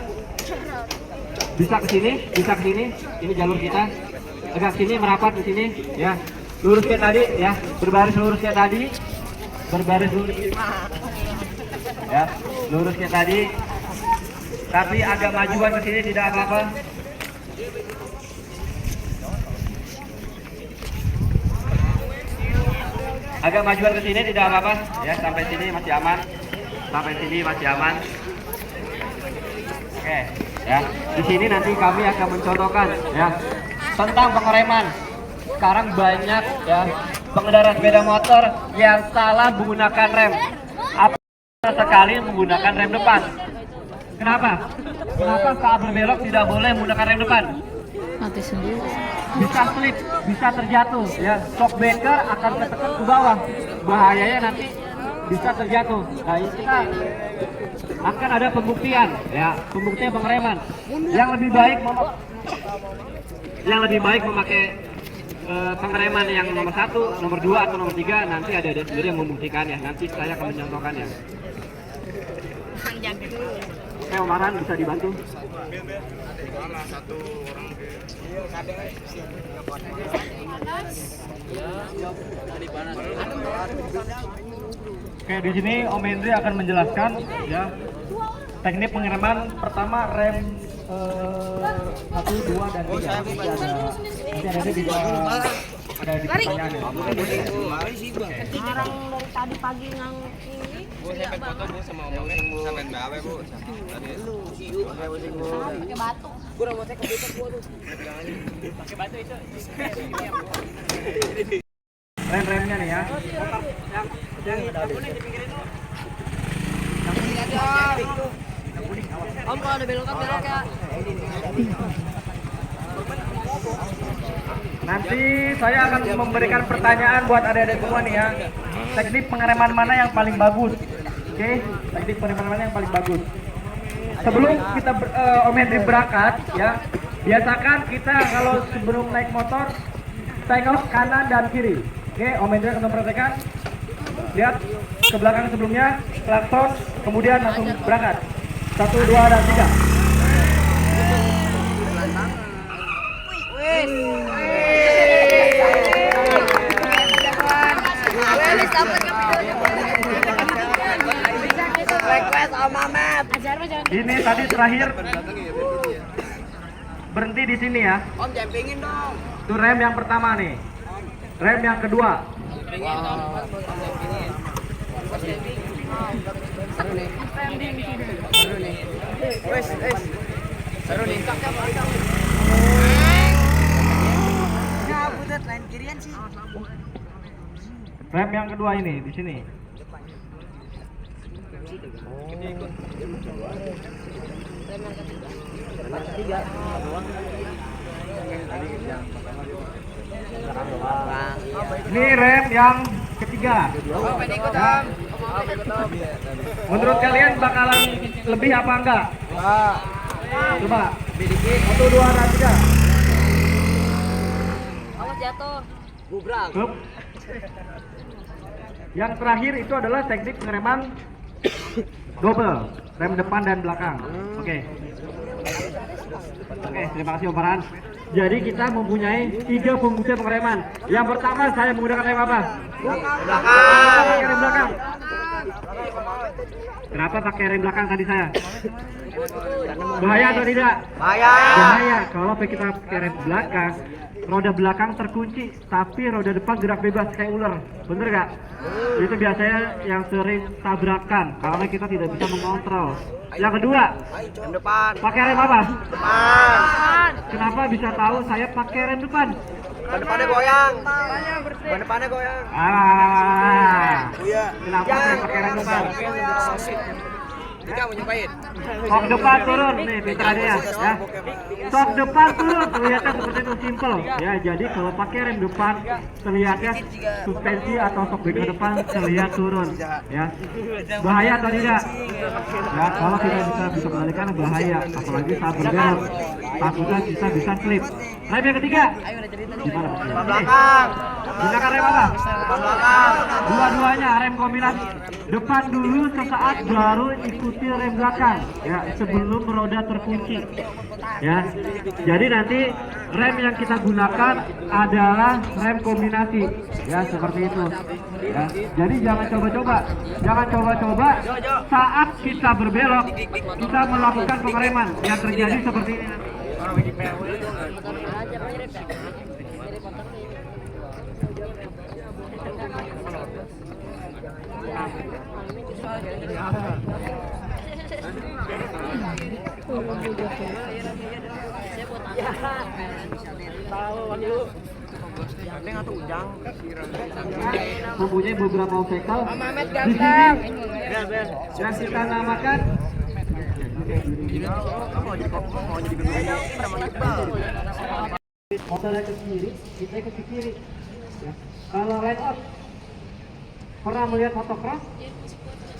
bisa ke sini, ini jalur kita. Agak sini merapat ke sini, ya. Lurus kayak tadi, ya, berbaris lurus kayak tadi, berbaris lurus, ya, lurus kayak tadi. Tapi agak majuan ke sini tidak apa-apa. Agak majuan ke sini tidak apa-apa, ya, sampai sini masih aman, sampai sini masih aman. Oke, ya, di sini nanti kami akan mencontohkan, ya, tentang pengereman. Sekarang banyak, ya, pengendara sepeda motor yang salah menggunakan rem. Apa sekali menggunakan rem depan? Kenapa? Kenapa saat berbelok tidak boleh menggunakan rem depan? Mati sendiri. Bisa slip, bisa terjatuh, ya. Shock breaker akan ketekan ke bawah. Bahayanya nanti bisa terjatuh. Nah, ini kita akan ada pembuktian, ya, pembuktian pengereman. Yang lebih baik memakai pengereman yang nomor 1, nomor 2 atau nomor 3, nanti ada sendiri yang membuktikannya. Nanti saya akan mencontohkannya. Oke, Om Arhan bisa dibantu. Oke, di sini Om Hendri akan menjelaskan, ya, teknik pengereman. Pertama rem 1, 2, dan 3. Nanti ada di bawah, ada di pertanyaan. Orang dari tadi pagi ngang ini. Saya foto Bu sama Om Bu. Sampai bawe Bu. Tadi lu. Pakai batu. Gua mau cek komputer gua tuh. Pakai batu itu. Rem-remnya nih, ya. Yang Om kalau ada belokan belok ya. nanti saya akan memberikan pertanyaan buat adik-adik semua nih, ya. Teknik pengereman mana yang paling bagus? Oke, teknik pengereman mana yang paling bagus? Sebelum kita Om Hendri berangkat, ya, biasakan kita kalau sebelum naik motor tengok kanan dan kiri. Oke, Om Hendri akan memperhatikan. Lihat ke belakang sebelumnya, klakson, kemudian langsung berangkat. 1, 2, dan 3. Ini tadi terakhir berhenti di sini, ya. Om jempingin dong. Itu rem yang pertama nih. Rem yang kedua. Seru nih. Nah, butet lain kirian sih. Rem yang kedua ini di sini. Ini rem yang ketiga. Ya. Menurut kalian bakalan lebih apa enggak? Coba. 1, 2, dan 3. jatuh. Gubrak. Hup. Yang terakhir itu adalah teknik pengereman double, rem depan dan belakang. Oke, terima kasih Om Farhan. Jadi kita mempunyai 3 fungsi pengereman. Yang pertama saya menggunakan rem apa? Pakai rem belakang. Kenapa pakai rem belakang tadi saya? Bahaya atau tidak? Bahaya. Kalau kita pakai rem belakang, roda belakang terkunci, tapi roda depan gerak bebas kayak ular. Bener gak? Itu biasanya yang sering tabrakan karena kita tidak bisa mengontrol. Yang kedua, Rem depan. pakai rem apa? Depan. Kenapa bisa tahu saya pakai rem depan? Ban depannya goyang. Ban depannya goyang. Kenapa saya pakai rem depan? Jika mau nyobain. Sok depan turun nih fitranya ya. Sok depan turun terlihatnya seperti itu simple ya. Jadi kalau pakai rem depan terlihatnya suspensi atau sok bek depan terlihat turun ya. Bahaya atau tidak? Ya kalau kita bisa kendalikan bahaya, apalagi saat berbelok takutnya kita bisa slip. Rem yang ketiga gimana? Belakang. Gunakan rem apa? Belakang. Dua-duanya rem kombinasi. Depan dulu sesaat baru ikuti rem belakang ya, sebelum roda terkunci ya. Jadi nanti rem yang kita gunakan adalah rem kombinasi ya, seperti itu ya. Jadi jangan coba-coba saat kita berbelok kita melakukan pengereman yang terjadi seperti ini. Mempunyai beberapa obstacle di sini yang kita namakan motornya ke kiri, kita ikut ke kiri ya. Kalau line out, pernah melihat motocross?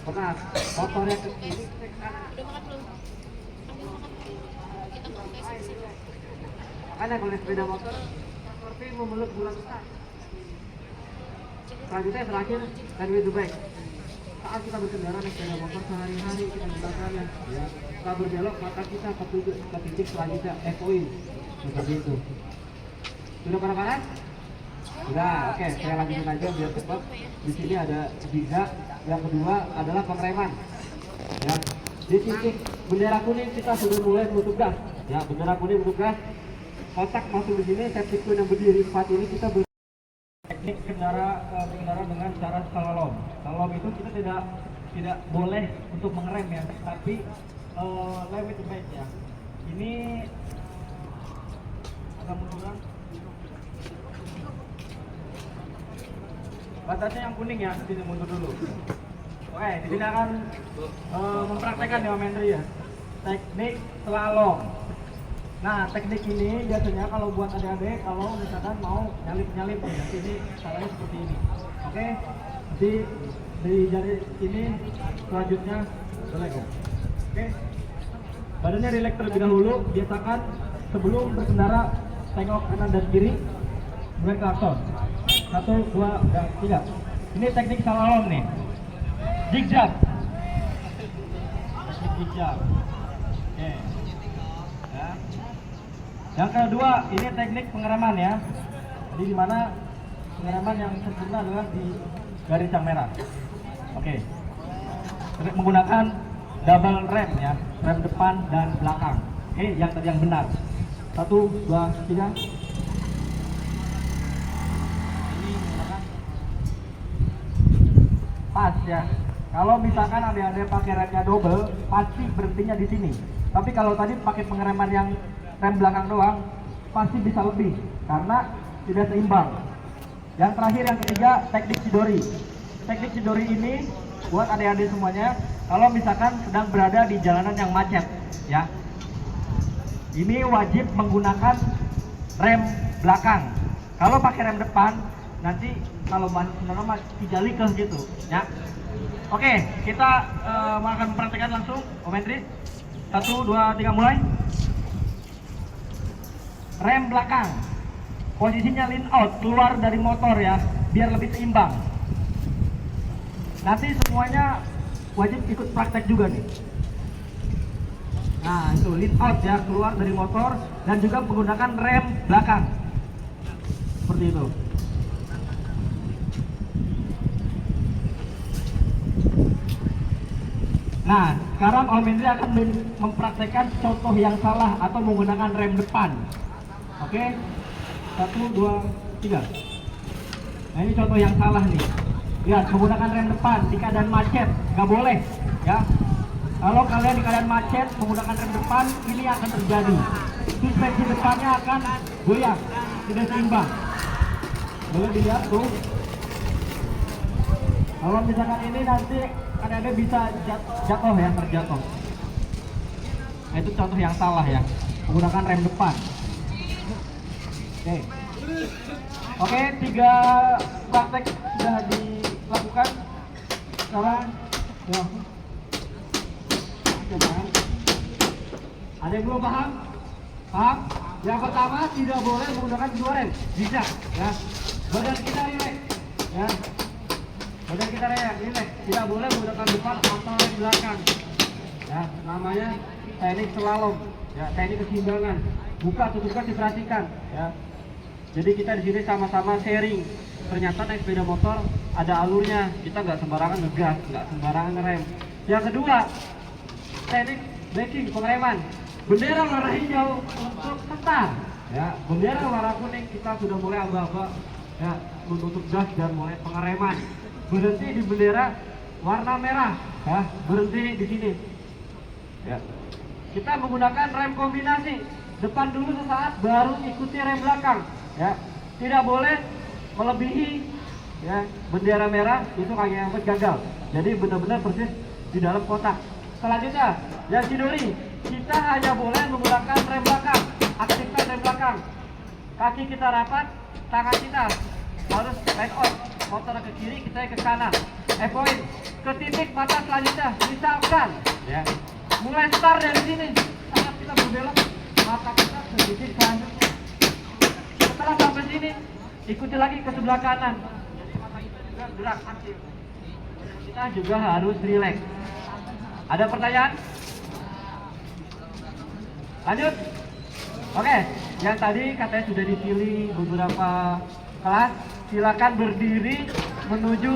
Pernah. Motornya ke kiri, kita ke kanan. Makanya kalau sepeda motor seperti memeluk bulan besar. Selanjutnya terakhir, dan itu baik. Saat kita berkendara naik sepeda motor sehari-hari kita gunakannya ya. Setelah berbelok maka kita ke titik selanjutnya, FOI seperti itu. Sudah panas? Sudah, oke. Saya lanjutin aja biar cepat. Di sini ada zigzag. Yang kedua adalah pengereman. Ya, di titik bendera kuning kita sudah mulai menutup gas. Ya, bendera kuning menutup gas. Kotak masuk di sini. Safety pin yang berdiri 4 ini kita teknik mengendara dengan cara slalom. Slalom itu kita tidak boleh untuk mengerem ya, tapi lewat baik ya. Ini agak munduran. Batasnya yang kuning ya, sini mundur dulu. Oke, di sini akan mempraktekkan ya Om Hendri ya. Teknik slalom. Nah, teknik ini biasanya kalau buat adik-adik kalau misalkan mau nyalip-nyalip ya, ini caranya seperti ini. Oke. Di jari ini selanjutnya belego. Oke. Badannya rileks terlebih dahulu, biasakan sebelum berkendara tengok kanan dan kiri, kemudian klakson. 1, 2, 3. Ini teknik slalom nih. Zigzag. Teknik zigzag. Oke. Ya. Yang kedua, ini teknik pengereman ya. Jadi di mana pengereman yang sempurna adalah di garis yang merah. Oke. Menggunakan double rem ya, rem depan dan belakang. Oke, yang tadi yang benar. 1, 2, 3. Pas ya. Kalau misalkan adik-adik pakai remnya double, pasti berhentinya di sini. Tapi kalau tadi pakai pengereman yang rem belakang doang, pasti bisa lebih karena tidak seimbang. Yang terakhir, yang ketiga, teknik Chidori. Teknik Chidori ini buat adik-adik semuanya kalau misalkan sedang berada di jalanan yang macet ya. Ini wajib menggunakan rem belakang. Kalau pakai rem depan nanti kalau masih dijali ke gitu ya. Oke, kita akan mempraktekkan langsung. Om Hendri, 1, 2, 3 mulai. Rem belakang. posisinya lean out, keluar dari motor ya, biar lebih seimbang. Nanti semuanya wajib ikut praktek juga nih. Nah itu lean out ya, keluar dari motor dan juga menggunakan rem belakang. Seperti itu. Nah, sekarang Om Indri akan mempraktekkan contoh yang salah atau menggunakan rem depan. Oke? 1, 2, 3. Nah ini contoh yang salah nih. Lihat, menggunakan rem depan di keadaan macet, nggak boleh ya. Kalau kalian di keadaan macet menggunakan rem depan, ini akan terjadi. Suspensi depannya akan goyang, tidak seimbang. Boleh dilihat tuh. Kalau misalkan ini nanti ada bisa jatuh ya, terjatuh. Nah, itu contoh yang salah ya, menggunakan rem depan. Oke, 3 praktek sudah dilakukan. Sekarang ya. Ada yang belum paham? Paham? Yang pertama, tidak boleh menggunakan kedua rem. Bisa ya. Badan kita rileks ya. Badan kita rileks. Tidak boleh menggunakan depan atau rem belakang. Ya, namanya teknik slalom. Ya, teknik keseimbangan. Buka tutupkan diperhatikan ya. Jadi kita di sini sama-sama sharing. Ternyata naik sepeda motor ada alurnya. Kita nggak sembarangan ngegas, nggak sembarangan ngerem. Yang kedua, teknik braking, pengereman. Bendera warna hijau untuk start. Ya, bendera warna kuning kita sudah mulai aba-aba. Ya, menutup gas dan mulai pengereman. Berhenti di bendera warna merah. Ya, berhenti di sini. Ya. Kita menggunakan rem kombinasi. Depan dulu sesaat, baru ikuti rem belakang. Ya, tidak boleh melebihi ya bendera merah, itu kayak gagal. Jadi benar-benar persis di dalam kotak. Selanjutnya, yang Cidori, kita hanya boleh menggunakan rem belakang, aktifkan rem belakang. Kaki kita rapat, tangan kita harus right on, motor ke kiri, kita ke kanan. Point ke titik mata selanjutnya, misalkan ya, mulai start dari sini, saat kita berbelok, mata kita ke titik selanjutnya. Setelah sampai sini, ikuti lagi ke sebelah kanan. Jadi mata kita juga gerak aktif. Kita juga harus rileks. Ada pertanyaan? Lanjut. Oke, yang tadi katanya sudah dipilih beberapa kelas. Silakan berdiri menuju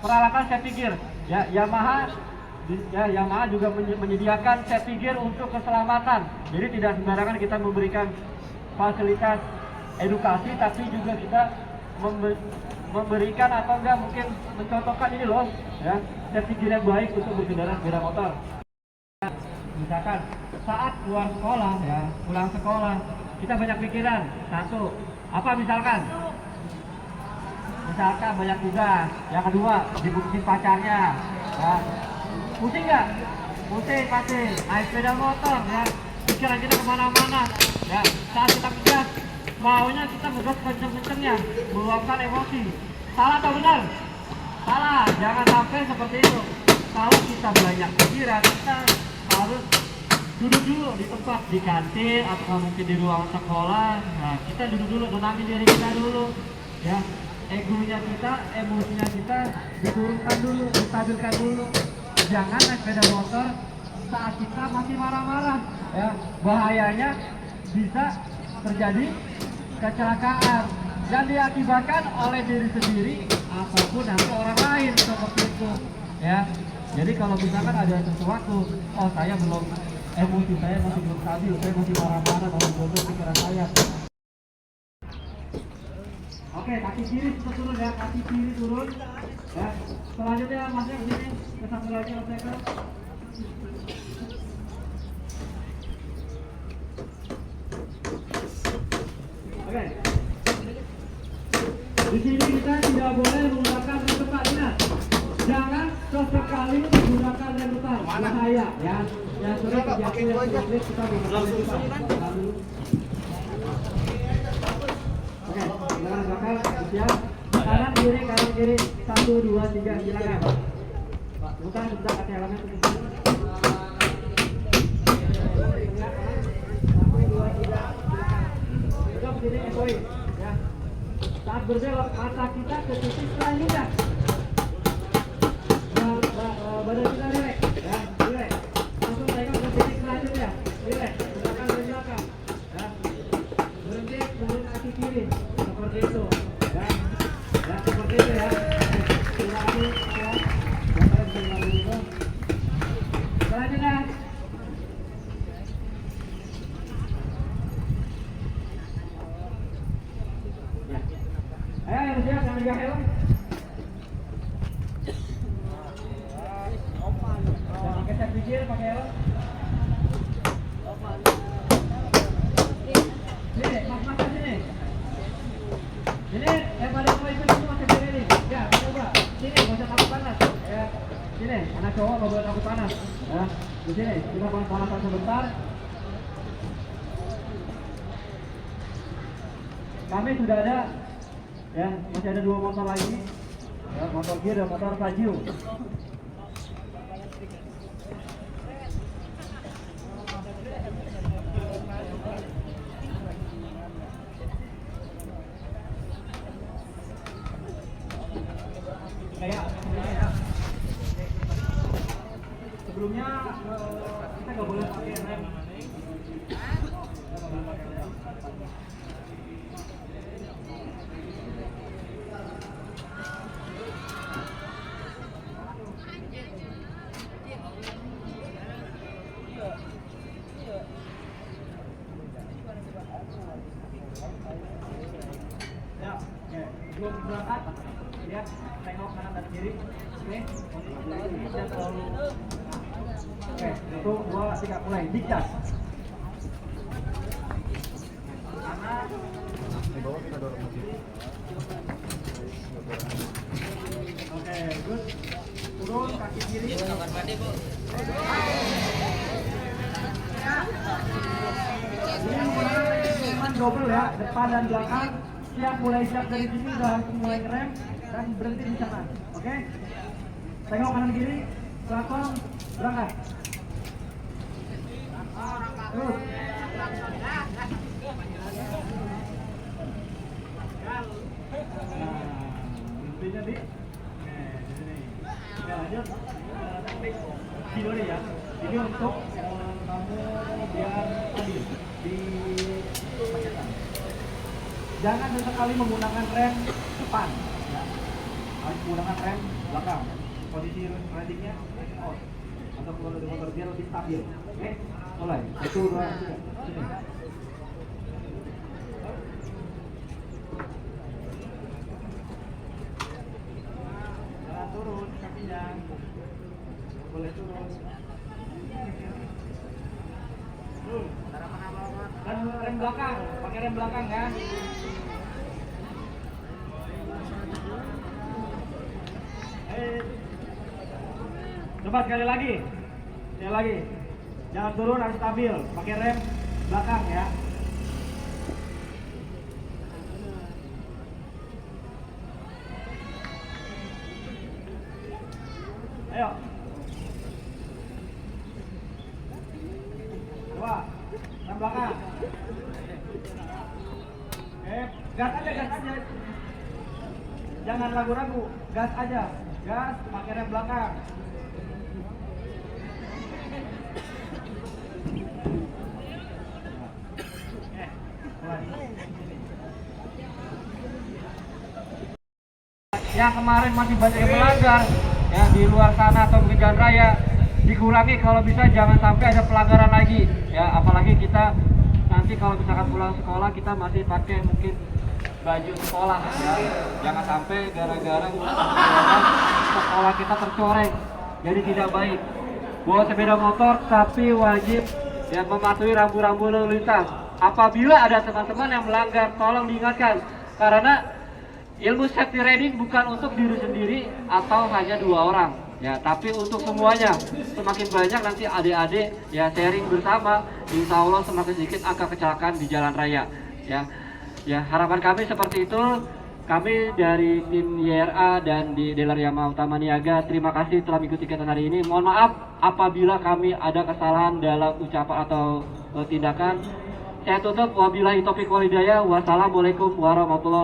peralatan safety gear. Ya, Yamaha juga menyediakan safety gear untuk keselamatan. Jadi tidak sembarangan kita memberikan fasilitas edukasi, tapi juga kita memberikan atau enggak mungkin mencontohkan ini loh ya, safety gear yang baik untuk berkendara sepeda motor. Misalkan saat pulang sekolah kita banyak pikiran. Satu, apa misalkan banyak tugas. Yang kedua, dibutuhin pacarnya ya. Pusing nggak? Pusing pasti. Naik sepeda motor ya, pikiran kita kemana-mana ya. Saat kita ngegas, maunya kita ngegas kenceng-kencengnya, meluapkan emosi. Salah atau benar? Salah, jangan sampai seperti itu. Kalau kita banyak pikiran, kita harus duduk dulu di tempat, di kantin atau mungkin di ruang sekolah. Nah, kita duduk dulu, tenangin diri kita dulu ya. Egonya kita, emosinya kita diturunkan dulu, distabilkan dulu. Jangan naik sepeda motor saat kita masih marah-marah ya. Bahayanya bisa terjadi kecelakaan yang diakibatkan oleh diri sendiri ataupun nanti orang lain seperti itu ya. Jadi kalau misalkan ada sesuatu, oh saya belum, emosi saya masih belum stabil, saya masih marah-marah, masih bodoh pikiran saya. Oke, kaki kiri turun ya, kaki kiri turun ya. Selanjutnya masuk ke sini, ke satu lagi obstacle. Oke. Di sini kita tidak boleh menggunakan rem depan, ingat. Jangan sesekali menggunakan rem depan, bahaya ya. Yang sering terjadi yang sulit kita menggunakan rem depan. Oke, silakan bakal siap. Kanan kiri 1, 2, 3, silakan. Bukan sudah kasih alamat ke sini. 1, 2, 3. sini SOI ya. Saat berbelok mata kita ke titik selanjutnya. Badan kita relax ya, relax. Langsung tengok ke titik selanjutnya. Relax, belakang dari belakang ya. Berhenti turun kaki kiri seperti itu ya. Ya seperti itu ya. Ulangi ya. Jangan ulangi itu. Selanjutnya. Ayo, siap, jangan megang helm. Jangan keset bibir, pakai helm. Sini, mas sini. Sini, pada mau ikut semua ke sini nih. Ya, coba. Sini, nggak usah takut panas. Ya, sini, anak cowok nggak boleh takut panas. Ya, di sini kita panasan sebentar. Kami sudah ada. Ya, masih ada 2 motor lagi. Ya, motor gear dan motor Fajio. Kayak ya. Sebelumnya kita nggak boleh pakai rem. Ya, oke. Belum berangkat, lihat, tengok kanan dan kiri. Oke, jangan terlalu. Oke, 1, 2, 3, mulai. Diktas. Kanan. Oke, good. Turun kaki kiri. Kamar mandi, Bu. Ini menggunakan double ya, depan dan belakang. Siap dari sini udah langsung mulai ngerem dan berhenti di sana. Oke? Tengok kanan kiri, belakang, berangkat. Terus. Berhentinya di sini. Ya, lanjut. Video nih ya. Ini untuk kamu biar stabil di macetan. Jangan sesekali menggunakan rem depan ya. Harus menggunakan rem belakang. Posisi ridingnya out atau keluar dari motor biar lebih stabil. Oke, mulai. 1, 2, 3. Sini. Jalan turun kakinya. Boleh turun. Dan rem belakang, pakai rem belakang ya. Coba sekali lagi. Jangan turun, harus stabil. Pakai rem belakang ya. Ayo. 2, rem belakang. Gas aja. Jangan ragu-ragu, gas aja. Gas, pakai rem belakang. Yang kemarin masih banyak yang melanggar ya di luar sana atau di jalan raya, dikurangi kalau bisa, jangan sampai ada pelanggaran lagi ya. Apalagi kita nanti kalau misalkan pulang sekolah kita masih pakai mungkin baju sekolah ya. Jangan sampai gara-gara sekolah kita tercoreng, jadi tidak baik. Bawa sepeda motor tapi wajib ya mematuhi rambu-rambu lalu lintas. Apabila ada teman-teman yang melanggar, tolong diingatkan, karena ilmu safety riding bukan untuk diri sendiri atau hanya 2 orang ya, tapi untuk semuanya. Semakin banyak nanti adik-adik ya sharing bersama, insya Allah semakin sedikit angka kecelakaan di jalan raya ya. Ya, harapan kami seperti itu. Kami dari tim YRA dan di Dealer Yamaha Utama Niaga, terima kasih telah mengikuti kegiatan hari ini. Mohon maaf apabila kami ada kesalahan dalam ucapan atau tindakan. Saya tutup, wabillahi taufiq wal hidayah. Wassalamualaikum warahmatullahi